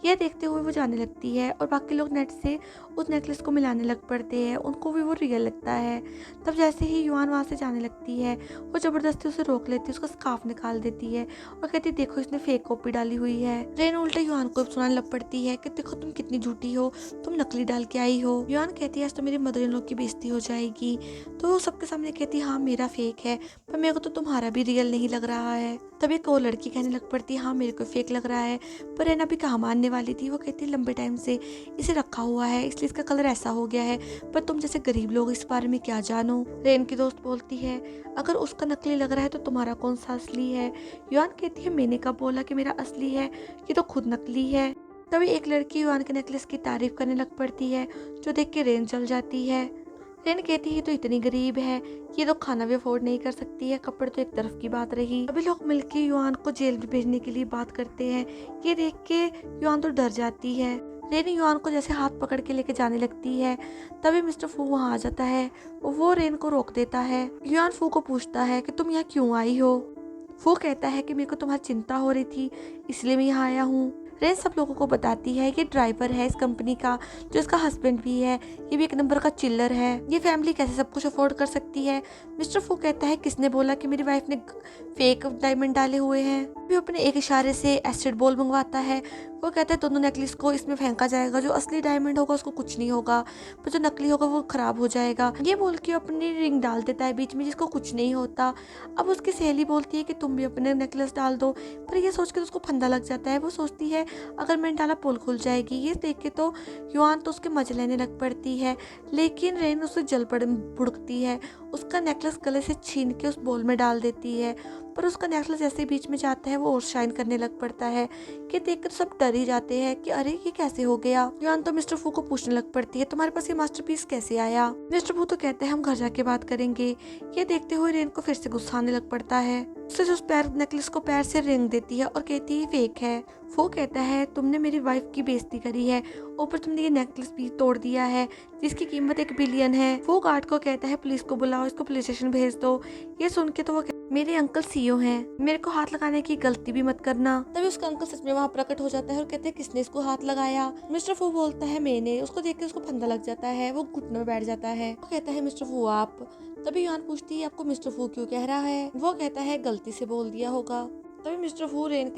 यह देखते हुए वो जाने लगती है और बाकी लोग नेट से उस नेकलेस को मिलाने लग पड़ते हैं, उनको भी वो रियल लगता है। तब जैसे ही युआन वहाँ से जाने लगती है वो जबरदस्ती उसे रोक लेती है, उसका स्कार्फ निकाल देती है और कहती है देखो इसने फेक कॉपी डाली हुई है। रेन उल्टे युआन को सुनाने लग पड़ती है कि देखो तुम कितनी झूठी हो, तुम नकली डाल के आई हो। युआन कहती है आज तो मेरी मदर इन लॉ की बेइज्जती हो जाएगी। तो वो सबके सामने कहती है हाँ मेरा फेक है, पर मेरे को तो तुम्हारा भी रियल नहीं लग रहा है। तभी एक और लड़की कहने लग पड़ती है हाँ मेरे को फेक लग रहा है, पर रेन अभी कहाँ मानने वाली थी। वो कहती है लंबे टाइम से इसे रखा हुआ है इसलिए इसका कलर ऐसा हो गया है, पर तुम जैसे गरीब लोग इस बारे में क्या जानो। रेन की दोस्त बोलती है अगर उसका नकली लग रहा है तो तुम्हारा कौन सा असली है। युआन कहती है मैंने कब बोला कि मेरा असली है, ये तो खुद नकली है। तभी एक लड़की युआन के नेकलेस की तारीफ करने लग पड़ती है जो देख के रेन जल जाती है। रेन कहती है तो इतनी गरीब है, ये तो खाना भी अफोर्ड नहीं कर सकती है, कपड़े तो एक तरफ की बात रही। अभी लोग मिलके युआन को जेल में भेजने के लिए बात करते हैं। ये देख के युआन तो डर जाती है। रेन युआन को जैसे हाथ पकड़ के लेके जाने लगती है, तभी मिस्टर फू वहाँ आ जाता है। वो रेन को रोक देता है। युआन फू को पूछता है कि तुम यहाँ क्यों आई हो। वो कहता है कि मेरे को तुम्हारी चिंता हो रही थी इसलिए मैं यहाँ आया हूँ। रेन सब लोगों को बताती है कि ड्राइवर है इस कंपनी का, जो इसका हस्बैंड भी है, ये भी एक नंबर का चिल्लर है, ये फैमिली कैसे सब कुछ अफोर्ड कर सकती है। मिस्टर फू कहता है किसने बोला कि मेरी वाइफ ने फेक डायमंड डाले हुए हैं। वो अपने एक इशारे से एसिड बॉल मंगवाता है। वो कहता है दोनों नेकलेस को इसमें फेंका जाएगा, जो असली डायमंड होगा उसको कुछ नहीं होगा, पर जो नकली होगा वो खराब हो जाएगा। ये बोल के अपनी रिंग डाल देता है बीच में जिसको कुछ नहीं होता। अब उसकी सहेली बोलती है कि तुम भी अपने नेकलेस डाल दो, पर ये सोच के तो उसको फंदा लग जाता है। वो सोचती है अगर मैंने डाला पोल खुल जाएगी। ये देख के तो युआन तो उसके मजे लेने लग पड़ती है, लेकिन रेन उससे जल पड़ भुड़कती है, उसका नेकलेस गले से छीन के उस बोल में डाल देती है। पर उसका नेकलेस जैसे बीच में जाता है वो और शाइन करने लग पड़ता है कि देखकर सब डर ही जाते हैं कि अरे ये कैसे हो गया। युआन तो मिस्टर फू को पूछने लग पड़ती है तुम्हारे पास ये मास्टरपीस कैसे आया। मिस्टर फू तो कहते हैं हम घर जाके बात करेंगे। ये देखते हुए रेन को फिर से गुस्सा आने लग पड़ता है। उससे जो पैर नेकलेस को पैर से रेंग देती है और कहती है फेक है। वो कहता है तुमने मेरी वाइफ की बेइज्जती करी है, ऊपर तुमने ये नेकलेस भी तोड़ दिया है जिसकी कीमत 1 बिलियन है। वो गार्ड को कहता है पुलिस को बुलाओ, इसको पुलिस स्टेशन भेज दो। ये सुन के तो वो मेरे अंकल सीईओ हैं, मेरे को हाथ लगाने की गलती भी मत करना। तभी उसका अंकल सच में वहाँ प्रकट हो जाता है और कहते हैं किसने इसको हाथ लगाया। मिस्टर फू बोलता है मैंने। उसको देख के उसको फंदा लग जाता है, वो घुटनों में बैठ जाता है। वो कहता है मिस्टर फू आप। तभी युआन पूछती है आपको मिस्टर फू क्यों कह रहा है। वो कहता है गलती से बोल दिया होगा। तभी मिस्टर फू रेन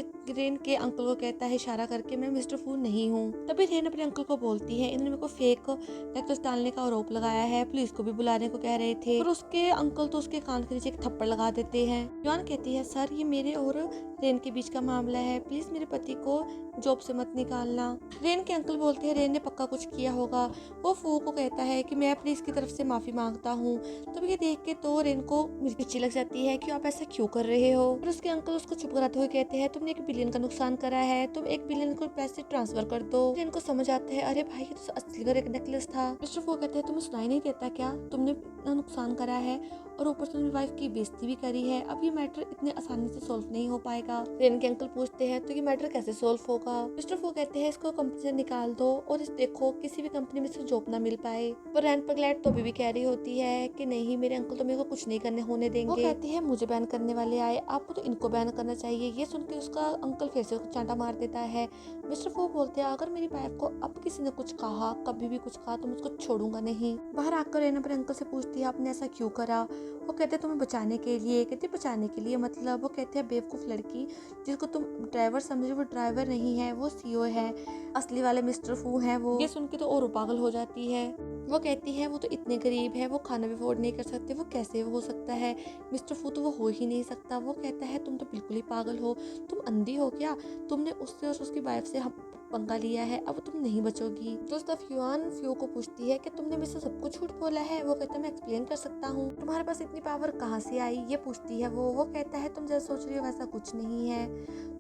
के अंकल को कहता है इशारा करके मैं मिस्टर फू नहीं हूँ। तभी रेन अपने अंकल को बोलती है इन्होंने मेरे को फेक नेकलेस डालने का आरोप लगाया है, पुलिस को भी बुलाने को कह रहे थे। और उसके अंकल तो उसके कान के नीचे एक थप्पड़ लगा देते हैं। युआन कहती है सर ये मेरे और रेन के बीच का मामला है, प्लीज मेरे पति को जॉब से मत निकालना। रेन के अंकल बोलते हैं रेन ने पक्का कुछ किया होगा। वो फू को कहता है कि मैं अपनी इसकी तरफ से माफी मांगता हूँ। तब ये देख के तो रेन को मिर्ची लग जाती है कि आप ऐसा क्यों कर रहे हो। और उसके अंकल उसको कराते हुए कहते हैं तुमने 1 बिलियन का नुकसान करा है, तुम 1 बिलियन को पैसे ट्रांसफर कर दो। फिर इनको समझ आता है अरे भाई ये तो असली का एक नेकलेस था। मिस्टर फू कहते हैं तुम्हें सुनाई नहीं देता क्या, तुमने इतना नुकसान करा है और ऊपर से तुमने वाइफ की बेइज्जती भी करी है। अब ये मैटर इतने आसानी से सॉल्व नहीं हो पाएगा। रेन के अंकल पूछते हैं तो ये मैटर कैसे सॉल्व होगा। मिस्टर फू कहते हैं इसको कंपनी से निकाल दो और इस देखो किसी भी कंपनी में इसको जॉब ना मिल पाए। पर रैन पगलैट तो अभी भी कह रही होती है कि नहीं मेरे अंकल तो मेरे को कुछ नहीं करने होने देंगे। वो कहती है मुझे बैन करने वाले आए, आपको तो इनको बैन करना चाहिए। ये सुन के उसका अंकल फिर से चांटा मार देता है। मिस्टर फू बोलते हैं अगर मेरी वाइफ को अब किसी ने कुछ कहा, कभी भी कुछ कहा तो मैं उसको छोड़ूंगा नहीं। बाहर आकर रेना अपने अंकल से पूछती है आपने ऐसा क्यों करा। वो कहते हैं तुम्हें बचाने के लिए। कहते बचाने के लिए मतलब। वो कहते हैं बेवकूफ़ लड़की, जिसको तुम ड्राइवर समझे वो ड्राइवर नहीं है, वो सीईओ है, असली वाले मिस्टर फू है वो। ये सुन के तो और पागल हो जाती है। वो कहती है वो तो इतने गरीब है, वो खाना भी अफोर्ड नहीं कर सकते, वो कैसे हो सकता है, मिस्टर फू तो वो हो ही नहीं सकता। वो कहता है तुम तो बिल्कुल ही पागल हो, तुम अंधी हो क्या, तुमने उससे और उसकी वाइफ से पंगा लिया है, अब तुम नहीं बचोगी। दोस्त युआन फ्यू को पूछती है कि तुमने मुझसे सब कुछ झूठ बोला है। वो कहता है मैं एक्सप्लेन कर सकता हूँ, तुम्हारे पास इतनी पावर कहाँ से आई, ये पूछती है वो कहता है तुम जैसा सोच रही हो वैसा कुछ नहीं है।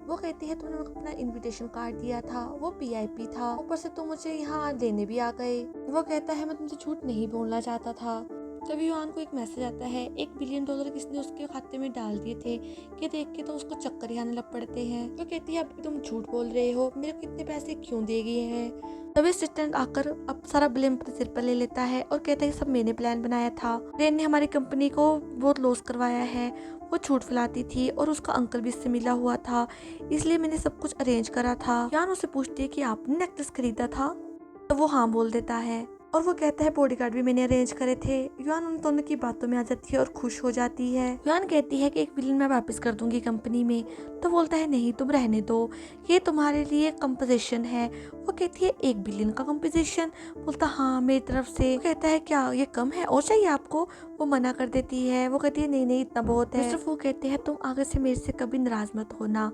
वो कहती है तुमने मुझे अपना इनविटेशन कार्ड दिया था, वो VIP था, ऊपर से तुम मुझे यहाँ लेने भी आ गए। वो कहता है मैं तुमसे झूठ नहीं बोलना चाहता था। तभी युआन को एक मैसेज आता है $1 बिलियन किसने उसके खाते में डाल दिए थे, कि देख के तो उसको चक्कर ही आने लग पड़ते हैं। वो कहती है अब तुम झूठ बोल रहे हो, मेरे को इतने पैसे क्यों दे गए हैं। तभी असिस्टेंट आकर अब सारा ब्लेम अपने सिर पर ले लेता है और कहता है सब मैंने प्लान बनाया था, रेन ने हमारी कंपनी को बहुत लॉस करवाया है, वो झूठ फैलाती थी और उसका अंकल भी इससे मिला हुआ था, इसलिए मैंने सब कुछ अरेंज करा था। युआन उससे पूछती है कि आपने नेकलेस खरीदा था, तो वो हाँ बोल देता है और वो कहता है बॉडीगार्ड भी मैंने अरेंज करे थे। युआन उन दोनों की बातों में आ जाती है और खुश हो जाती है। युआन कहती है कि 1 बिलियन मैं वापस कर दूंगी कंपनी में, तो बोलता है नहीं तुम रहने दो, ये तुम्हारे लिए कंपोजिशन है। वो कहती है 1 बिलियन का कंपोजिशन, बोलता हाँ मेरी तरफ से। वो कहता है क्या ये कम है और चाहिए आपको, वो मना कर देती है। वो कहती है नहीं नहीं इतना बहुत है। मिस्टर फू कहते हैं तुम आगे से मेरे से कभी नाराज मत होना।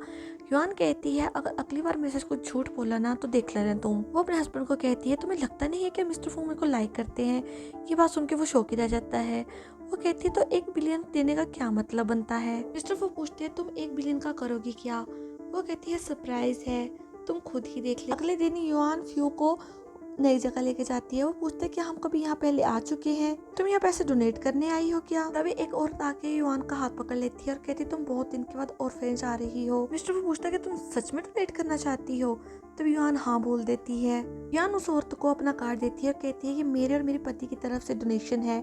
युआन कहती है अगर अगली बार मेरे से कुछ झूठ बोला ना तो देख लेना तुम। वो अपने हस्बैंड को कहती है तुम्हें लगता नहीं है कि मिस्टर फू मेरे को लाइक करते हैं। ये बात सुन के वो शौक ही रह जाता है। वो कहती है तो 1 बिलियन देने का क्या मतलब बनता है। मिस्टर फू पूछते हैं तुम 1 बिलियन का करोगी क्या। वो कहती है सरप्राइज है, तुम खुद ही देख ले। अगले दिन युआन फ्यू को नई जगह लेके जाती है। वो पूछता है क्या हम कभी यहाँ पहले आ चुके हैं, तुम यहाँ पैसे डोनेट करने आई हो क्या। तभी एक औरत आके युआन का हाथ पकड़ लेती है और कहती है तुम बहुत दिन के बाद ऑर्फेनेज आ रही हो। मिस्टर वो पूछता है कि तुम सच में डोनेट करना चाहती हो, तब युआन हाँ बोल देती है। युआन उस औरत को अपना कार्ड देती है और कहती है कि मेरे और मेरे पति की तरफ से डोनेशन है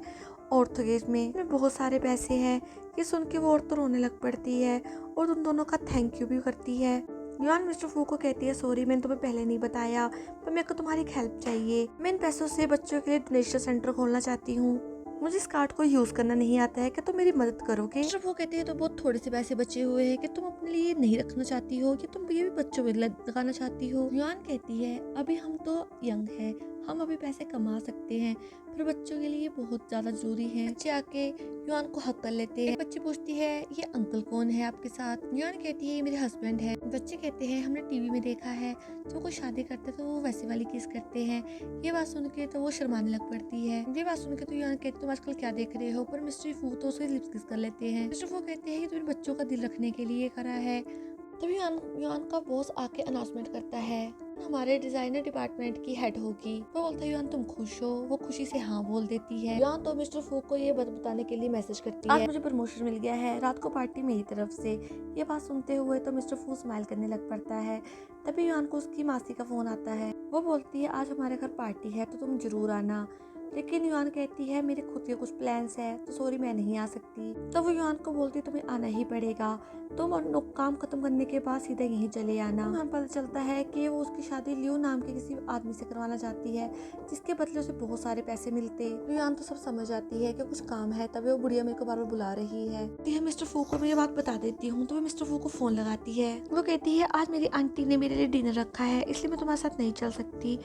ऑर्थोगेज में बहुत सारे पैसे हैं। ये सुन के वो औरत रोने लग पड़ती है और उन दोनों का थैंक यू भी करती है। युआन मिस्टर फू को कहती है सॉरी मैंने तुम्हें पहले नहीं बताया, पर मेरे को तुम्हारी हेल्प चाहिए। मैं इन पैसों से बच्चों के लिए डोनेशन सेंटर खोलना चाहती हूँ, मुझे इस कार्ड को यूज करना नहीं आता है, कि तुम मेरी मदद करोगे। मिस्टर फू कहते हैं तो बहुत थोड़े से पैसे बचे हुए हैं, कि तुम अपने लिए नहीं रखना चाहती हो, कि तुम ये भी बच्चों में लगाना चाहती हो। युआन कहती है अभी हम तो यंग है, हम अभी पैसे कमा सकते हैं, पर बच्चों के लिए बहुत ज्यादा जरूरी है। बच्चे आके युआन को हक कर लेते हैं। बच्ची पूछती है ये अंकल कौन है आपके साथ। युआन कहती है ये मेरे हस्बैंड है। बच्चे कहते हैं हमने टीवी में देखा है जब कोई शादी करते तो वो वैसे वाली किस करते हैं। ये बात सुन के तो वो शर्माने लग पड़ती है। ये बात सुन के तो युआन कहते तुम आजकल क्या देख रहे हो, पर मिस्टर फू तो उसके लिप्स किस कर लेते हैं। मिस्टर फू कहते हैं तुम्हें बच्चों का दिल रखने के लिए करा है। तभी युआन का बॉस आके अनाउंसमेंट करता है हमारे डिजाइनर डिपार्टमेंट की हेड होगी। वो बोलता है युआन तुम खुश हो, वो खुशी से हाँ बोल देती है। युआन तो मिस्टर फू को ये बताने के लिए मैसेज करती है आज मुझे प्रमोशन मिल गया है, रात को पार्टी मेरी तरफ से। ये बात सुनते हुए तो मिस्टर फू स्माइल करने लग पड़ता है। तभी युआन को उसकी मासी का फोन आता है। वो बोलती है आज हमारे घर पार्टी है तो तुम जरूर आना, लेकिन युआन कहती है मेरे खुद के कुछ प्लान्स है तो सॉरी मैं नहीं आ सकती। तो वो युआन को बोलती है तुम्हें आना ही पड़ेगा, तुम काम खत्म करने के बाद सीधा यहीं चले आना। हमें पता चलता है कि वो उसकी शादी लियो नाम के किसी आदमी से करवाना चाहती है, जिसके बदले उसे बहुत सारे पैसे मिलते। युआन तो सब समझ जाती है कि कुछ काम है, तभी वो बुढ़िया मेरे को बार बार बुला रही है। मिस्टर फू को मैं ये बात बता देती हूँ, तो वो मिस्टर फू को फोन लगाती है। वो कहती है आज मेरी आंटी ने मेरे लिए डिनर रखा है, इसलिए मैं तुम्हारे साथ नहीं चल सकती।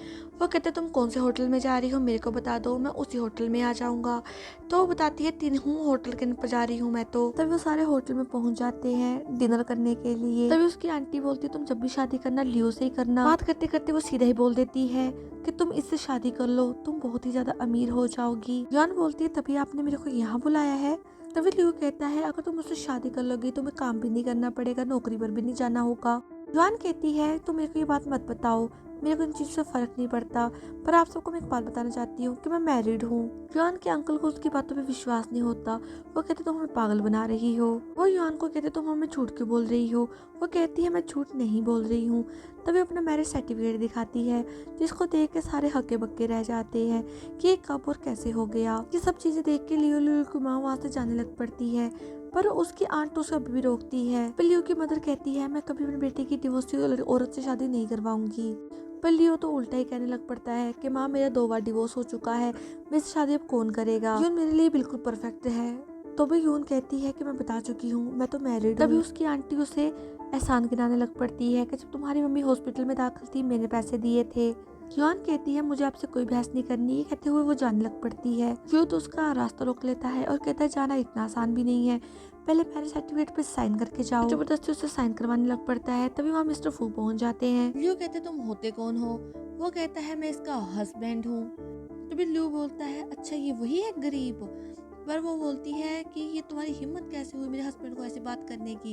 वो कहते तुम कौन से होटल में जा रही हो मेरे को बता दो, मैं उसी होटल में आ जाऊंगा। तो वो बताती है 3 होटल के पर जा रही हूँ मैं। तो तभी वो सारे होटल में पहुंच जाते हैं डिनर करने के लिए। तभी उसकी आंटी बोलती है तुम जब भी शादी करना लियो से ही करना। बात करते करते वो सीधा ही बोल देती है कि तुम इससे शादी कर लो, तुम बहुत ही ज्यादा अमीर हो जाओगी। युआन बोलती है तभी आपने मेरे को यहाँ बुलाया है। तभी लियो कहता है अगर तुम मुझसे शादी कर लोगी तो तुम्हें काम भी नहीं करना पड़ेगा, नौकरी पर भी नहीं जाना होगा। युआन कहती है तुम मेरे को ये बात मत बताओ, मेरे को इन चीज़ से फर्क नहीं पड़ता, पर आप सबको मैं एक बात बताना चाहती हूँ कि मैं मैरिड हूँ। युआन के अंकल को उसकी बातों पे विश्वास नहीं होता। वो कहते तुम हमें पागल बना रही हो। वो युआन को कहते तुम हमें झूठ क्यों बोल रही हो। वो कहती है मैं झूठ नहीं बोल रही हूँ। तभी अपना मैरिज सर्टिफिकेट दिखाती है, जिसको देख के सारे हक्के बक्के रह जाते हैं कि ये कब और कैसे हो गया। ये सब चीजें देख के लियो की माँ वहाँ से जाने लग पड़ती है, पर उसकी आंट तो उसे अभी भी रोकती है। पर लियो की मदर कहती है मैं कभी अपने बेटे की डिवोर्स औरत से शादी नहीं करवाऊंगी। पर लियो तो उल्टा ही कहने लग पड़ता है कि माँ मेरा 2 बार डिवोर्स हो चुका है, मेरी शादी अब कौन करेगा। यून मेरे लिए बिल्कुल परफेक्ट है। तो भी यून कहती है कि मैं बता चुकी हूँ, मैं तो मैरिड हूँ। तभी उसकी आंटी उसे एहसान गिनाने लग पड़ती है कि जब तुम्हारी मम्मी हॉस्पिटल में दाखिल थी मैंने पैसे दिए थे। युआन कहती है मुझे आपसे कोई बहस नहीं करनी। ये कहते हुए वो जाने लग पड़ती है। यू तो उसका रास्ता रोक लेता है और कहता है जाना इतना आसान भी नहीं है, पहले मैरिज सर्टिफिकेट पे साइन करके जाओ। जबरदस्ती उसे साइन करवाने लग पड़ता है। तभी वहाँ मिस्टर फू पहुंच जाते हैं। लियो कहते तुम होते कौन हो। वो कहता है मैं इसका हस्बैंड हूँ। तभी लियो बोलता है अच्छा ये वही है गरीब। पर वो बोलती है कि ये तुम्हारी हिम्मत कैसे हुई मेरे हस्बैंड को ऐसे बात करने की।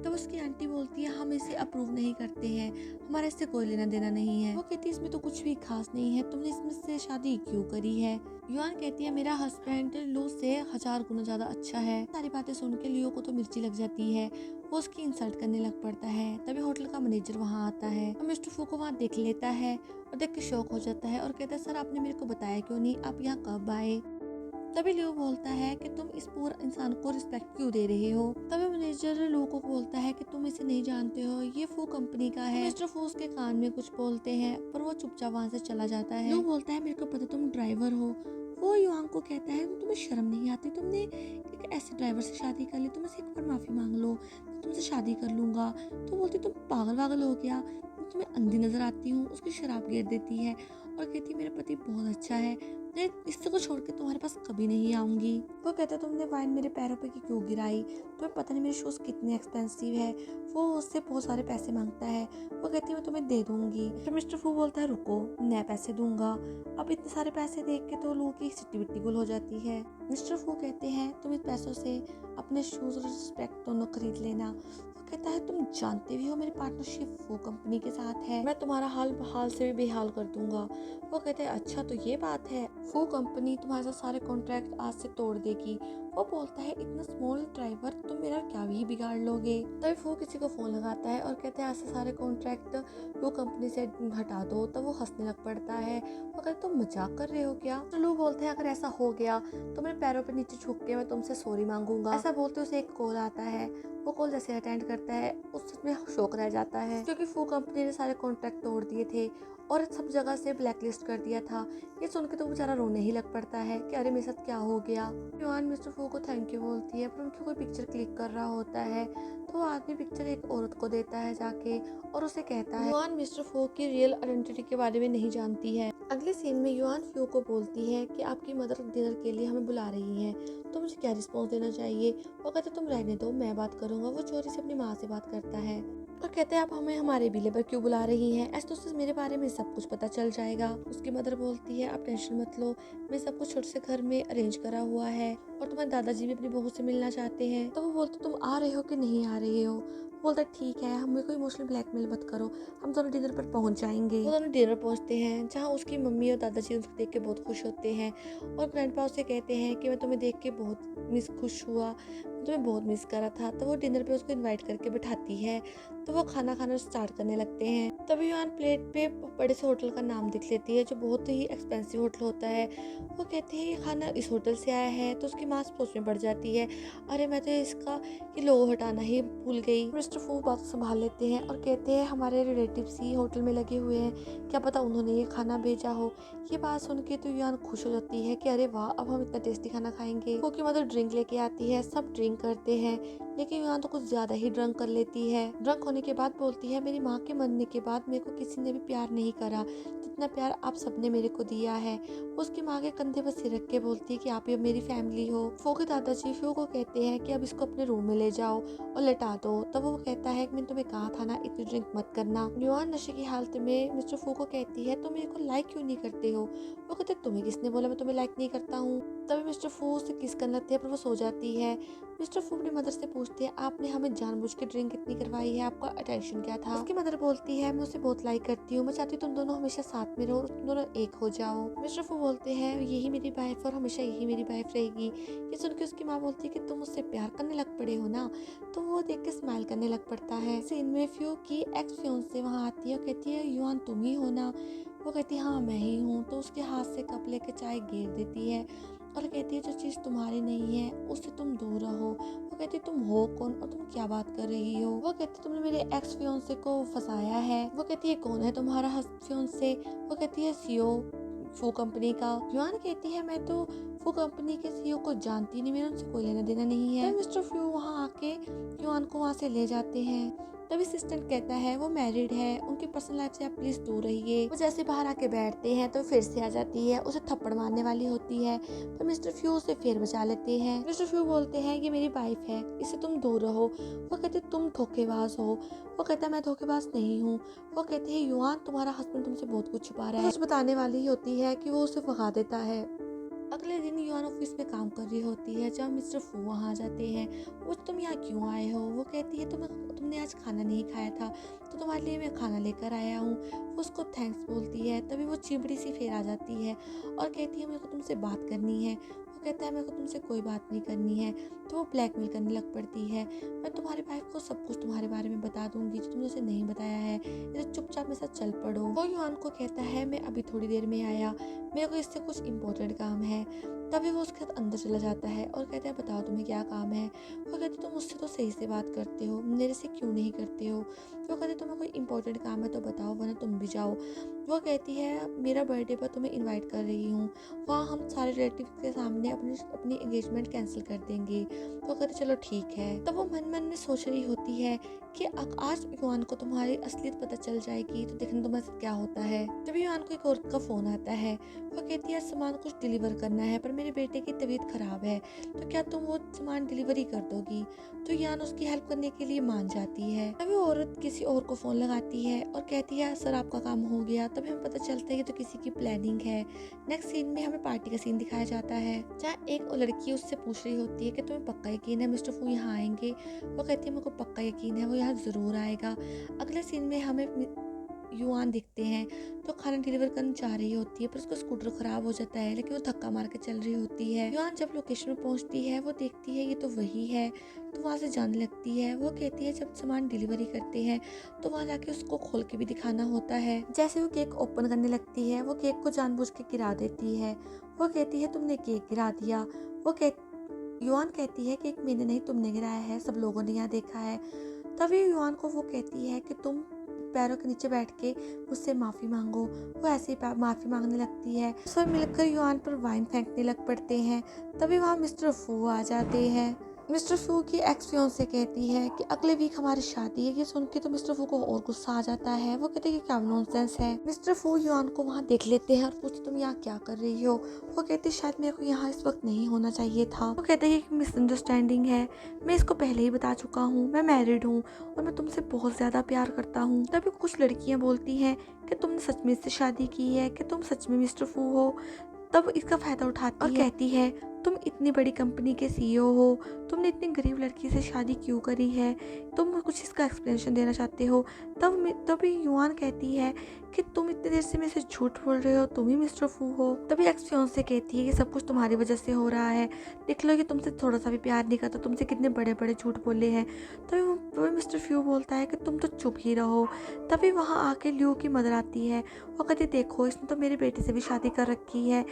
तो उसकी आंटी बोलती है हम इसे अप्रूव नहीं करते हैं, हमारा इससे कोई लेना देना नहीं है। वो कहती है इसमें तो कुछ भी खास नहीं है, तुमने इसमें से शादी क्यों करी है। युआन कहती है मेरा हस्बैंड लू से 1000 गुना ज्यादा अच्छा है। सारी बातें सुन के लियो को तो मिर्ची लग जाती है। वो उसकी इंसल्ट करने लग पड़ता है। तभी होटल का मैनेजर वहाँ आता है और मिस्टर फू को वहाँ देख लेता है और देख के शौक हो जाता है और कहता है सर आपने मेरे को बताया क्यों नहीं, आप यहाँ कब आए। तभी लियो बोलता है कि तुम इस पूरे इंसान को रिस्पेक्ट क्यों दे रहे हो। तभी मैनेजर लियो को बोलता है कि तुम इसे नहीं जानते हो, ये फू कंपनी का है। मिस्टर फू उसके कान में कुछ बोलते हैं पर वो चुपचाप वहाँ से चला जाता है। लियो बोलता है मेरे को पता तुम ड्राइवर हो। वो युआन को कहता है तुम्हें शर्म नहीं आती, तुमने एक ऐसे ड्राइवर से शादी कर ली, तुम इससे एक बार माफी मांग लो, मैं तुमसे शादी कर लूंगा। तो बोलती तुम पागल हो गया, तुम्हें अंधी नजर आती हूँ। उसकी शराब गिर देती है और कहती मेरा पति बहुत अच्छा है, मैं इससे को छोड़ के तुम्हारे पास कभी नहीं आऊंगी। वो कहता तुमने वाइन मेरे पैरों पे क्यों गिराई, तुम्हें पता नहीं मेरे शूज कितने एक्सपेंसिव है। वो उससे बहुत सारे पैसे मांगता है। वो कहती मैं तुम्हें दे दूंगी। फिर मिस्टर फू बोलता है रुको मैं पैसे दूंगा। अब इतने सारे पैसे देख के तो लोगों की सिट्टी बिट्टी गुल हो जाती है। मिस्टर फू कहते हैं तुम इस पैसों से अपने शूज और रिस्पेक्ट दोनों खरीद लेना। वो कहता है तुम जानते भी हो मेरी पार्टनरशिप वो कंपनी के साथ है, मैं तुम्हारा हाल से भी बेहाल कर दूंगा। वो कहते हैं अच्छा तो ये बात है, वो कंपनी तुम्हारे साथ सारे कॉन्ट्रैक्ट आज से तोड़ देगी। वो बोलता है इतना स्मॉल ड्राइवर तुम मेरा क्या भी बिगाड़ लोगे। तभी वो किसी को फोन लगाता है और कहते हैं आज से सारे कॉन्ट्रैक्ट वो कंपनी से हटा दो। तब वो हंसने लग पड़ता है। वो कहते तुम मजाक कर रहे हो क्या। तो लोग बोलते हैं अगर ऐसा हो गया तो मेरे पैरों पे नीचे झुक के मैं तुमसे सॉरी मांगूंगा। ऐसा बोलते उसे एक कॉल आता है। वो कॉल जैसे अटेंड करता है उसमें शौक रह जाता है क्योंकि फू कंपनी ने सारे कॉन्ट्रैक्ट तोड़ दिए थे और सब जगह से ब्लैकलिस्ट कर दिया था। ये सुन के तो बेचारा रोने ही लग पड़ता है कि अरे मेरे साथ क्या हो गया। युआन मिस्टर फू को थैंक यू बोलती है पर उनकी कोई पिक्चर क्लिक कर रहा होता है तो वो आदमी पिक्चर एक औरत को देता है जाके और उसे कहता है युआन मिस्टर फू की रियल आइडेंटिटी के बारे में नहीं जानती है। अगले सीन में युआन फ्यू को बोलती है कि आपकी मदर डिनर के लिए हमें बुला रही है तो मुझे क्या रिस्पॉन्स देना चाहिए। वो कहते तुम रहने दो मैं बात करूंगा। वो चोरी से अपनी माँ से बात करता है और कहते हैं आप हमें हमारे बिले पर क्यों बुला रही हैं, ऐसे तो उससे मेरे बारे में सब कुछ पता चल जाएगा। उसकी मदर बोलती है आप टेंशन मत लो, मैं सब कुछ छोटे से घर में अरेंज करा हुआ है और तुम्हारे दादाजी भी अपनी बहू से मिलना चाहते हैं। तो वो बोलते तुम आ रहे हो कि नहीं आ रहे हो। बोलता ठीक है हमें कोई इमोशनल ब्लैकमेल मत करो, हम दोनों डिनर पर पहुंच जाएंगे। वो दोनों डिनर पहुंचते हैं जहाँ उसकी मम्मी और दादाजी उसको देख के बहुत खुश होते हैं और ग्रैंडपा उसे कहते हैं कि मैं तुम्हें देख के बहुत खुश हुआ, तुम्हें बहुत मिस करा था। तो वो डिनर पे उसको इनवाइट करके बिठाती है तो वो खाना खाना स्टार्ट करने लगते हैं। तभी युआन प्लेट पे बड़े से होटल का नाम देख लेती है जो बहुत ही एक्सपेंसिव होटल होता है। वो कहते हैं ये खाना इस होटल से आया है तो उसकी माँ सोच में पड़ जाती है अरे मैं तो इसका ये लोगो हटाना ही भूल गई। मिस्टर फू बात संभाल लेते हैं और कहते हैं हमारे रिलेटिव्स ही होटल में लगे हुए हैं, क्या पता उन्होंने ये खाना भेजा हो। ये बात सुन के तो युआन खुश हो जाती है कि अरे वाह अब हम इतना टेस्टी खाना खाएंगे। क्योंकि मदर ड्रिंक लेके आती है, सब ड्रिंक करते हैं लेकिन युआन तो कुछ ज्यादा ही ड्रंक कर लेती है। ड्रंक होने के बाद बोलती है मेरी माँ के मरने के बाद मेरे को किसी ने भी प्यार नहीं करा जितना प्यार आप सबने मेरे को दिया है। उसकी माँ के कंधे पर सिर रख के बोलती है कि आप ही अब मेरी फैमिली हो। फो के दादाजी फो को कहते हैं कि अब इसको अपने रूम में ले जाओ और लेटा दो। तब वो कहता है कि मैंने तुम्हें कहा था ना इतनी ड्रिंक मत करना। युआन नशे की हालत में मिस्टर फू को कहती है तुम मेरे को लाइक क्यों नहीं करते हो। वो कहते तुम्हें किसने बोला मैं तुम्हें लाइक नहीं करता हूँ। तभी मिस्टर फू से किस करने लगती है पर वो सो जाती है। मिस्टर फू अपनी मदर से पूछते हैं आपने हमें जानबूझ के ड्रिंक इतनी करवाई है, आपका अटेंशन क्या था। उसकी मदर बोलती है मैं उसे बहुत लाइक करती हूँ, मैं चाहती हूँ तुम दोनों हमेशा साथ में रहो और तुम दोनों एक हो जाओ। मिस्टर फू बोलते हैं यही मेरी वाइफ और हमेशा यही मेरी वाइफ रहेगी। ये सुन के उसकी माँ बोलती है कि तुम उससे प्यार करने लग पड़े हो ना। तो वो देख के स्माइल करने लग पड़ता है। सीन में फ्यू की एक्स फियांसे वहाँ आती है और कहती है युआन तुम ही हो ना। वो कहती है हाँ मैं ही हूँ। तो उसके हाथ से कप लेके चाय गिर देती है और कहती है जो चीज़ तुम्हारी नहीं है उससे तुम दूर रहो। वो कहती है तुम हो कौन और तुम क्या बात कर रही हो। वो कहती है तुमने मेरे एक्स फियांसे को फंसाया है। वो कहती है कौन है तुम्हारा फियांसे। वो कहती है सीईओ फू कंपनी का। युआन कहती है मैं तो फू कंपनी के सीईओ को जानती नहीं, मेरा उनसे कोई लेना देना नहीं है। तो मिस्टर फ्यू वहाँ आके युआन को वहाँ से ले जाते हैं। तभी असिस्टेंट कहता है वो मैरिड है, उनकी पर्सनल लाइफ से आप प्लीज दूर रहिए। वो जैसे बाहर आके बैठते हैं तो फिर से आ जाती है, उसे थप्पड़ मारने वाली होती है पर मिस्टर फ्यू उसे फिर बचा लेते हैं। मिस्टर फ्यू बोलते हैं ये मेरी वाइफ है, इससे तुम दूर रहो। वो कहते तुम धोखेबाज हो। वो कहता है मैं धोखेबाज नहीं हूँ। वो कहते हैं युआन तुम्हारा हस्बैंड तुमसे बहुत कुछ छुपा रहा है। कुछ बताने वाली होती है कि वो उसे भगा देता है। अगले दिन युआन ऑफिस में काम कर रही होती है जब मिस्टर फू वहाँ आ जाते हैं। वो तुम यहाँ क्यों आए हो। वो कहती है तुमने आज खाना नहीं खाया था तो तुम्हारे लिए मैं खाना लेकर आया हूँ। वो उसको थैंक्स बोलती है। तभी वो चिमड़ी सी फिर आ जाती है और कहती है मेरे को तुमसे बात करनी है। वो कहता है मेरे को तुमसे कोई बात नहीं करनी है। तो वो ब्लैकमेल करने लग पड़ती है मैं तुम्हारी वाइफ को सब कुछ तुम्हारे बारे में बता दूंगी जो तुमने उसे नहीं बताया है, इसे चुपचाप मेरे साथ चल पड़ो। वो युआन को कहता है मैं अभी थोड़ी देर में आया, मेरे को इससे कुछ इम्पोर्टेंट काम है। तभी वो उसके साथ अंदर चला जाता है और कहता है बताओ तुम्हें क्या काम है। वो कहती तुम मुझसे तो सही से बात करते हो, मेरे से क्यों नहीं करते हो। वो कहती तुम्हें कोई इंपॉर्टेंट काम है तो बताओ वरना तुम भी जाओ। वो कहती है मेरा बर्थडे पर तुम्हें इनवाइट कर रही हूँ, वहाँ हम सारे रिलेटिव के सामने अपनी एंगेजमेंट कैंसिल कर देंगे। वो कहती चलो ठीक है। तब वो मन मन में सोच रही होती है कि आज युआन को तुम्हारी असलियत पता चल जाएगी तो देखना तुम्हारे साथ क्या होता है। तभी युआन को एक औरत का फोन आता है। वो कहती है सामान कुछ डिलीवर करना है पर मेरे बेटे की तबीयत खराब है तो क्या तुम वो सामान डिलीवरी कर दोगी। तो युआन उसकी हेल्प करने के लिए मान जाती है। तभी औरत किसी और को फोन लगाती है और कहती है सर आपका काम हो गया। तभी हमें पता चलता है कि तो किसी की प्लानिंग है। नेक्स्ट सीन में हमें पार्टी का सीन दिखाया जाता है जहाँ एक लड़की उससे पूछ रही होती है कि तुम्हें पक्का यकीन है मिस्टर फू यहाँ आएंगे। वो कहती है मेरे को पक्का यकीन है वो यहाँ जरूर आएगा। अगले सीन में हमें युआन दिखते हैं तो खाना डिलीवर करने जा रही होती है पर उसका स्कूटर खराब हो जाता है लेकिन वो धक्का मार के चल रही होती है। युआन जब लोकेशन में पहुंचती है वो देखती है ये तो वही है तो वहाँ से जाने लगती है। वो कहती है जब सामान डिलीवरी करते हैं तो वहाँ जाके उसको खोल के भी दिखाना होता है। जैसे वो केक ओपन करने लगती है वो केक को जानबूझ के गिरा देती है। वो कहती है तुमने केक गिरा दिया। युआन कहती है कि मैंने नहीं तुमने गिराया है, सब लोगों ने यहाँ देखा है। तभी युआन को वो कहती है कि तुम पैरों के नीचे बैठ के मुझसे माफ़ी मांगो। वो ऐसे ही माफ़ी मांगने लगती है। सब मिलकर युआन पर वाइन फेंकने लग पड़ते हैं। तभी वहाँ मिस्टर फू आ जाते हैं। मिस्टर फू की एक्स फियांसे कहती है कि अगले वीक हमारी शादी है। ये सुन के तो मिस्टर फू को और गुस्सा आ जाता है। वो कहते हैं कि क्या नॉनसेंस है। मिस्टर फू युआन को वहाँ देख लेते हैं और पूछते तुम यहाँ क्या कर रही हो। वो कहते शायद मेरे को यहाँ इस वक्त नहीं होना चाहिए था। वो कहते हैं कि मिसअंडरस्टैंडिंग है, मैं इसको पहले ही बता चुका हूँ, मैं मैरिड हूँ और मैं तुमसे बहुत ज़्यादा प्यार करता हूँ। तभी कुछ लड़कियाँ बोलती हैं कि तुमने सच में इससे शादी की है, कि तुम सच में मिस्टर फू हो। तब इसका फायदा उठाती और कहती है तुम इतनी बड़ी कंपनी के सीईओ हो, तुमने इतनी गरीब लड़की से शादी क्यों करी है, तुम कुछ इसका एक्सप्लेनेशन देना चाहते हो। तभी युआन कहती है कि तुम इतनी देर से मेरे से झूठ बोल रहे हो, तुम ही मिस्टर फू हो। तभी एक्स फियांसे कहती है कि सब कुछ तुम्हारी वजह से हो रहा है, देख लो कि तुमसे थोड़ा सा भी प्यार नहीं करता, तुमसे कितने बड़े बड़े झूठ बोले हैं। तभी वो मिस्टर फ्यू बोलता है कि तुम तो चुप ही रहो। तभी वहाँ आके ल्यू की मदर आती है। वो कहती देखो इसने तो मेरे बेटे से भी शादी कर रखी है।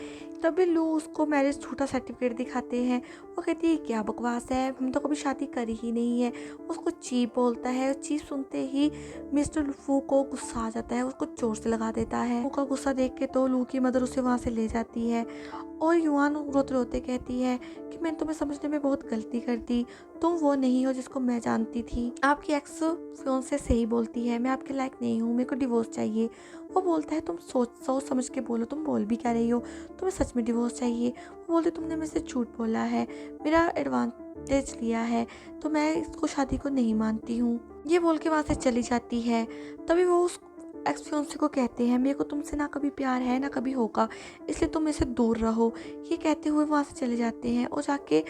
तभी लू उसको मैरिज झूठा सर्टिफिकेट दिखाते हैं। वो कहती है क्या बकवास है, हम तो कभी शादी करी ही नहीं है। उसको चीप बोलता है। चीप सुनते ही मिस्टर फू को गुस्सा आ जाता है, उसको जोर से लगा देता है। फू का गुस्सा देख के तो लू की मदर उसे वहाँ से ले जाती है और युआन रोते रोते कहती है कि मैंने तुम्हें समझने में बहुत गलती कर दी, तुम वो नहीं हो जिसको मैं जानती थी। आपकी एक्स फियांसे सही बोलती है, मैं आपके लायक नहीं हूँ, मेरे को डिवोर्स चाहिए। वो बोलता है तुम सोच समझ के बोलो, तुम बोल भी क्या रही हो, तुम्हें सच में डिवोर्स चाहिए। वो बोलते तुमने मेरे से झूठ बोला है, मेरा एडवांटेज लिया है, तो मैं इसको शादी को नहीं मानती हूँ। ये बोल के वहाँ से चली जाती है। तभी वो उस एक्स फियांसे को कहते हैं मेरे को तुमसे ना कभी प्यार है ना कभी होगा, इसलिए तुम मेरे से दूर रहो। ये कहते हुए वहाँ से चले जाते हैं और जाके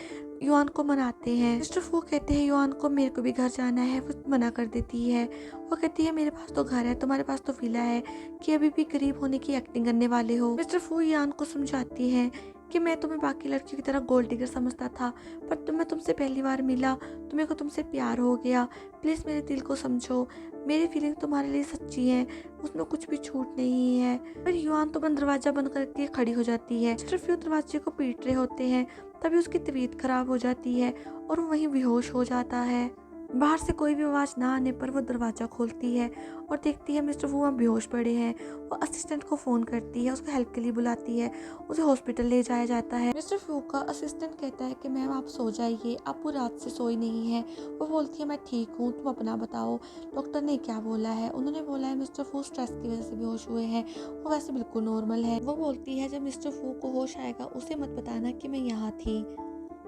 युआन को मनाते हैं। मिस्टर फू कहते हैं युआन को मेरे को भी घर जाना है, वो मना कर देती है। वो कहती है मेरे पास तो घर है, तुम्हारे पास तो विला है, कि अभी भी गरीब होने की एक्टिंग करने वाले हो। मिस्टर फू युआन को समझाती है कि मैं तुम्हें बाकी लड़कियों की तरह गोल्ड डिगर समझता था, पर मैं तुमसे पहली बार मिला तो मेरे को तुमसे प्यार हो गया। प्लीज़ मेरे दिल को समझो, मेरी फीलिंग तुम्हारे लिए सच्ची है, उसमें कुछ भी छूट नहीं है। पर युआन तो बंद दरवाजा बंद करके खड़ी हो जाती है। मिस्टर फ्यू दरवाजे को पीट रहे होते हैं, तभी उसकी तबीयत खराब हो जाती है और वो वहीं बेहोश हो जाता है। बाहर से कोई भी आवाज़ ना आने पर वो दरवाज़ा खोलती है और देखती है मिस्टर वू वहाँ बेहोश पड़े हैं। वो असिस्टेंट को फ़ोन करती है, उसको हेल्प के लिए बुलाती है, उसे हॉस्पिटल ले जाया जाता है। मिस्टर फ्यू का असिस्टेंट कहता है कि मैम आप सो जाइए, आप पूरी रात से सोई नहीं है। वो बोलती है मैं ठीक हूँ, तुम अपना बताओ, डॉक्टर ने क्या बोला है? उन्होंने बोला है मिस्टर फू स्ट्रेस की वजह से बेहोश हुए हैं, वो वैसे बिल्कुल नॉर्मल है। वो बोलती है जब मिस्टर फू को होश आएगा उसे मत बताना कि मैं यहाँ थी।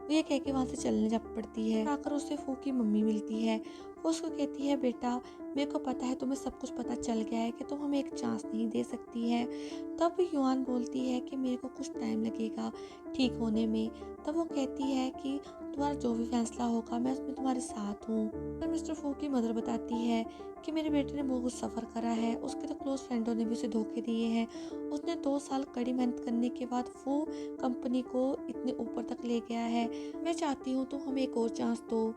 वो ये कह के वहाँ से चलने जा पड़ती है। आकर उसे फू की मम्मी मिलती है। वो उसको कहती है बेटा मेरे को पता है तुम्हें सब कुछ पता चल गया है कि तुम हमें एक चांस नहीं दे सकती है। तब युआन बोलती है कि मेरे को कुछ टाइम लगेगा ठीक होने में। तब वो कहती है कि तुम्हारा जो भी फैसला होगा मैं उसमें तुम्हारे साथ हूँ। तो मिस्टर फू की मदर बताती है कि मेरे बेटे ने बहुत कुछ सफ़र करा है, उसके तो क्लोज फ्रेंडों ने भी उसे धोखे दिए हैं। उसने 2 साल कड़ी मेहनत करने के बाद वो कंपनी को इतने ऊपर तक ले गया है। मैं चाहती हूँ तुम हमें एक और चांस दो।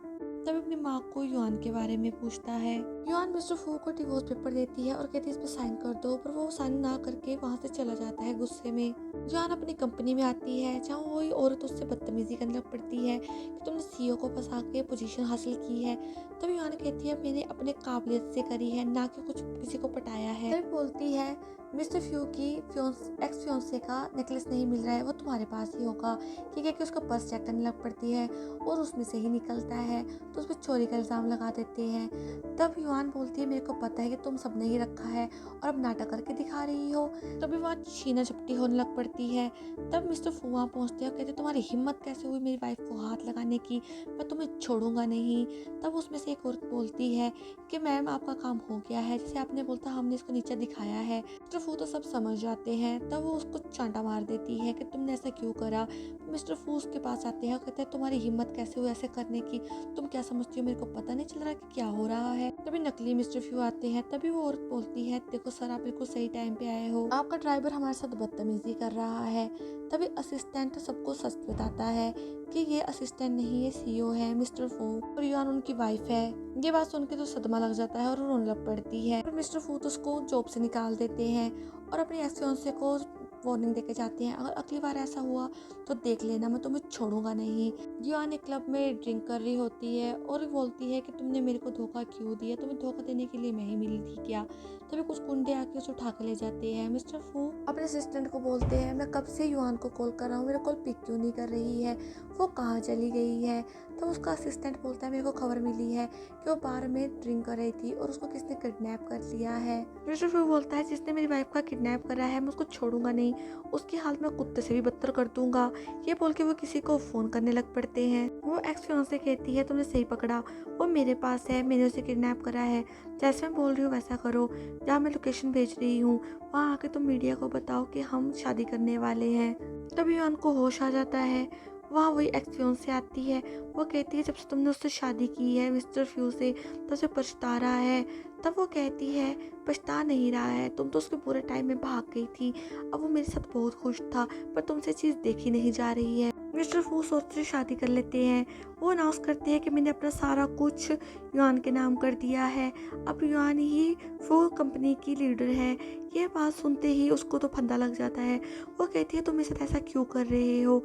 तब अपनी माँ को युआन के बारे में पूछता है। युआन मिस्टर फू को डिवोर्स पेपर देती है और कहती है इस पर साइन कर दो, पर वो साइन ना करके वहाँ से चला जाता है गुस्से में। युआन अपनी कंपनी में आती है जहाँ वही औरत उससे बदतमीजी करने लग पड़ती है कि तुमने सीईओ को फंसा के पोजीशन हासिल की है। तब युआन कहती है मैंने अपने काबिलियत से करी है, ना कि कुछ किसी को पटाया है। तब बोलती है मिस्टर फ्यू की एक्स फियांसे का नेकलेस नहीं मिल रहा है, वो तुम्हारे पास ही होगा। ठीक है कि उसका पर्स चेक करने लग पड़ती है और उसमें से ही निकलता है, तो उस पर चोरी का इल्ज़ाम लगा देते हैं। तब युआन बोलती है मेरे को पता है कि तुम सबने ही रखा है और अब नाटक करके दिखा रही हो। तभी वहाँ छीना झपटी होने लग पड़ती है। तब मिस्टर फू वहाँ पहुँचते हैं और कहते तुम्हारी हिम्मत कैसे हुई मेरी वाइफ को हाथ लगाने की, मैं तुम्हें छोड़ूंगा नहीं। तब उसमें से एक औरत बोलती है कि मैम आपका काम हो गया है, जैसे आपने बोलता हमने इसको नीचे दिखाया है। मिस्टर फू तो सब समझ जाते हैं। तब वो उसको चांटा मार देती है कि तुमने ऐसा क्यों करा। मिस्टर फू उसके पास आते हैं और कहते हैं तुम्हारी हिम्मत कैसे हुई ऐसे करने की, तुम क्या समझती हो मेरे को पता नहीं चल रहा कि क्या हो रहा है। तभी नकली मिस्टर फ्यू आते हैं। तभी वो औरत बोलती है देखो सर आप बिल्कुल सही टाइम पे आए हो, आपका ड्राइवर हमारे साथ बदतमीजी कर रहा है। तभी असिस्टेंट सबको सच बताता है कि ये असिस्टेंट नहीं, ये सीईओ है मिस्टर फू और युआन उनकी वाइफ है। ये बात सुन के तो सदमा लग जाता है और रोने लग पड़ती है। और मिस्टर फू तो उसको जॉब से निकाल देते हैं और अपनी एक्स फियांसे को वार्निंग देके जाते हैं अगर अगली बार ऐसा हुआ तो देख लेना, मैं तुम्हें छोड़ूंगा नहीं। युआन एक क्लब में ड्रिंक कर रही होती है और बोलती है कि तुमने मेरे को धोखा क्यों दिया, तुम्हें धोखा देने के लिए मैं ही मिली थी क्या। तभी कुछ गुंडे आके उसे उठा के ले जाते हैं। मिस्टर फू अपने असिस्टेंट को बोलते हैं मैं कब से युआन को कॉल कर रहा हूँ, मेरा कॉल पिक क्यों नहीं कर रही है, वो कहाँ चली गई है। तो उसका असिस्टेंट बोलता है मेरे को खबर मिली है कि वो बार में ड्रिंक कर रही थी और उसको किसने किडनैप कर लिया है। मिस्टर फू बोलता है जिसने मेरी वाइफ का किडनैप करा है मैं उसको छोड़ूंगा नहीं, उसकी हालत मैं कुत्ते से भी बदतर कर दूंगा। ये बोल के वो किसी को फ़ोन करने लग पड़ते हैं। वो एक्स फियांसे कहती है तुमने सही पकड़ा, वो मेरे पास है, मैंने उसे किडनैप करा है, जैसे मैं बोल रही हूँ वैसा करो, जहाँ मैं लोकेशन भेज रही हूँ वहाँ आके तुम मीडिया को बताओ कि हम शादी करने वाले हैं। तभी उनको होश आ जाता है। वहाँ वही एक्स फियांसे आती है। वो कहती है जब से तुमने उससे शादी की है मिस्टर फ्यू से तब से पछता रहा है। तब वो कहती है पछता नहीं रहा है, तुम तो उसके पूरे टाइम में भाग गई थी, अब वो मेरे साथ बहुत खुश था, पर तुमसे चीज़ देखी नहीं जा रही है। मिस्टर फू सोच से शादी कर लेते हैं। वो अनाउंस करते हैं कि मैंने अपना सारा कुछ युआन के नाम कर दिया है, अब युआन ही फू कंपनी की लीडर है। ये बात सुनते ही उसको तो फंदा लग जाता है। वो कहती है तुम मेरे साथ ऐसा क्यों कर रहे हो।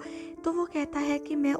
तो वो कहता है कि मैं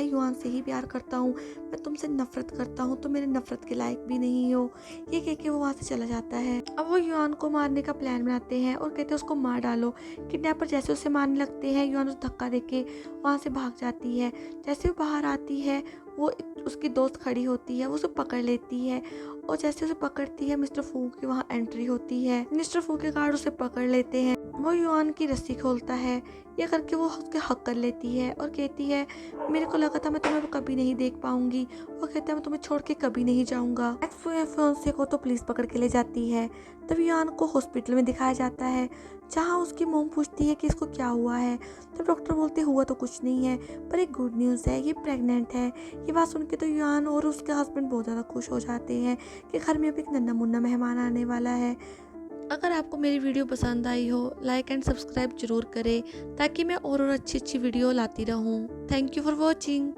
युआन से ही प्यार करता हूँ, मैं तुमसे नफरत करता हूँ, तो मेरे नफरत के लायक भी नहीं हो। ये कह के वो वहाँ से चला जाता है। अब वो युआन को मारने का प्लान बनाते हैं और कहते हैं उसको मार डालो। किडनैपर जैसे उसे मारने लगते हैं युआन उसे धक्का देके वहाँ से भाग जाती है। जैसे वो बाहर आती है वो उसकी दोस्त खड़ी होती है, वो उसे पकड़ लेती है और जैसे उसे पकड़ती है मिस्टर फू की वहाँ एंट्री होती है। मिस्टर फू के गार्ड उसे पकड़ लेते हैं। वो युआन की रस्सी खोलता है, ये करके वो उसके हक कर लेती है और कहती है मेरे को लगा था मैं तुम्हें कभी नहीं देख पाऊंगी। वो कहता है मैं तुम्हें छोड़ के कभी नहीं जाऊंगा। एक्स फियांसे को तो पुलिस पकड़ के ले जाती है। तब युआन को हॉस्पिटल में दिखाया जाता है, जहाँ उसकी मोम पूछती है कि इसको क्या हुआ है। तो डॉक्टर बोलते हुआ तो कुछ नहीं है, पर एक गुड न्यूज़ है, ये प्रेग्नेंट है। ये बात सुन के तो युआन और उसके हस्बैंड बहुत ज़्यादा खुश हो जाते हैं कि घर में अब एक नन्हा मुन्ना मेहमान आने वाला है। अगर आपको मेरी वीडियो पसंद आई हो, लाइक एंड सब्सक्राइब जरूर करें ताकि मैं और अच्छी अच्छी वीडियो लाती रहूं। Thank you for watching.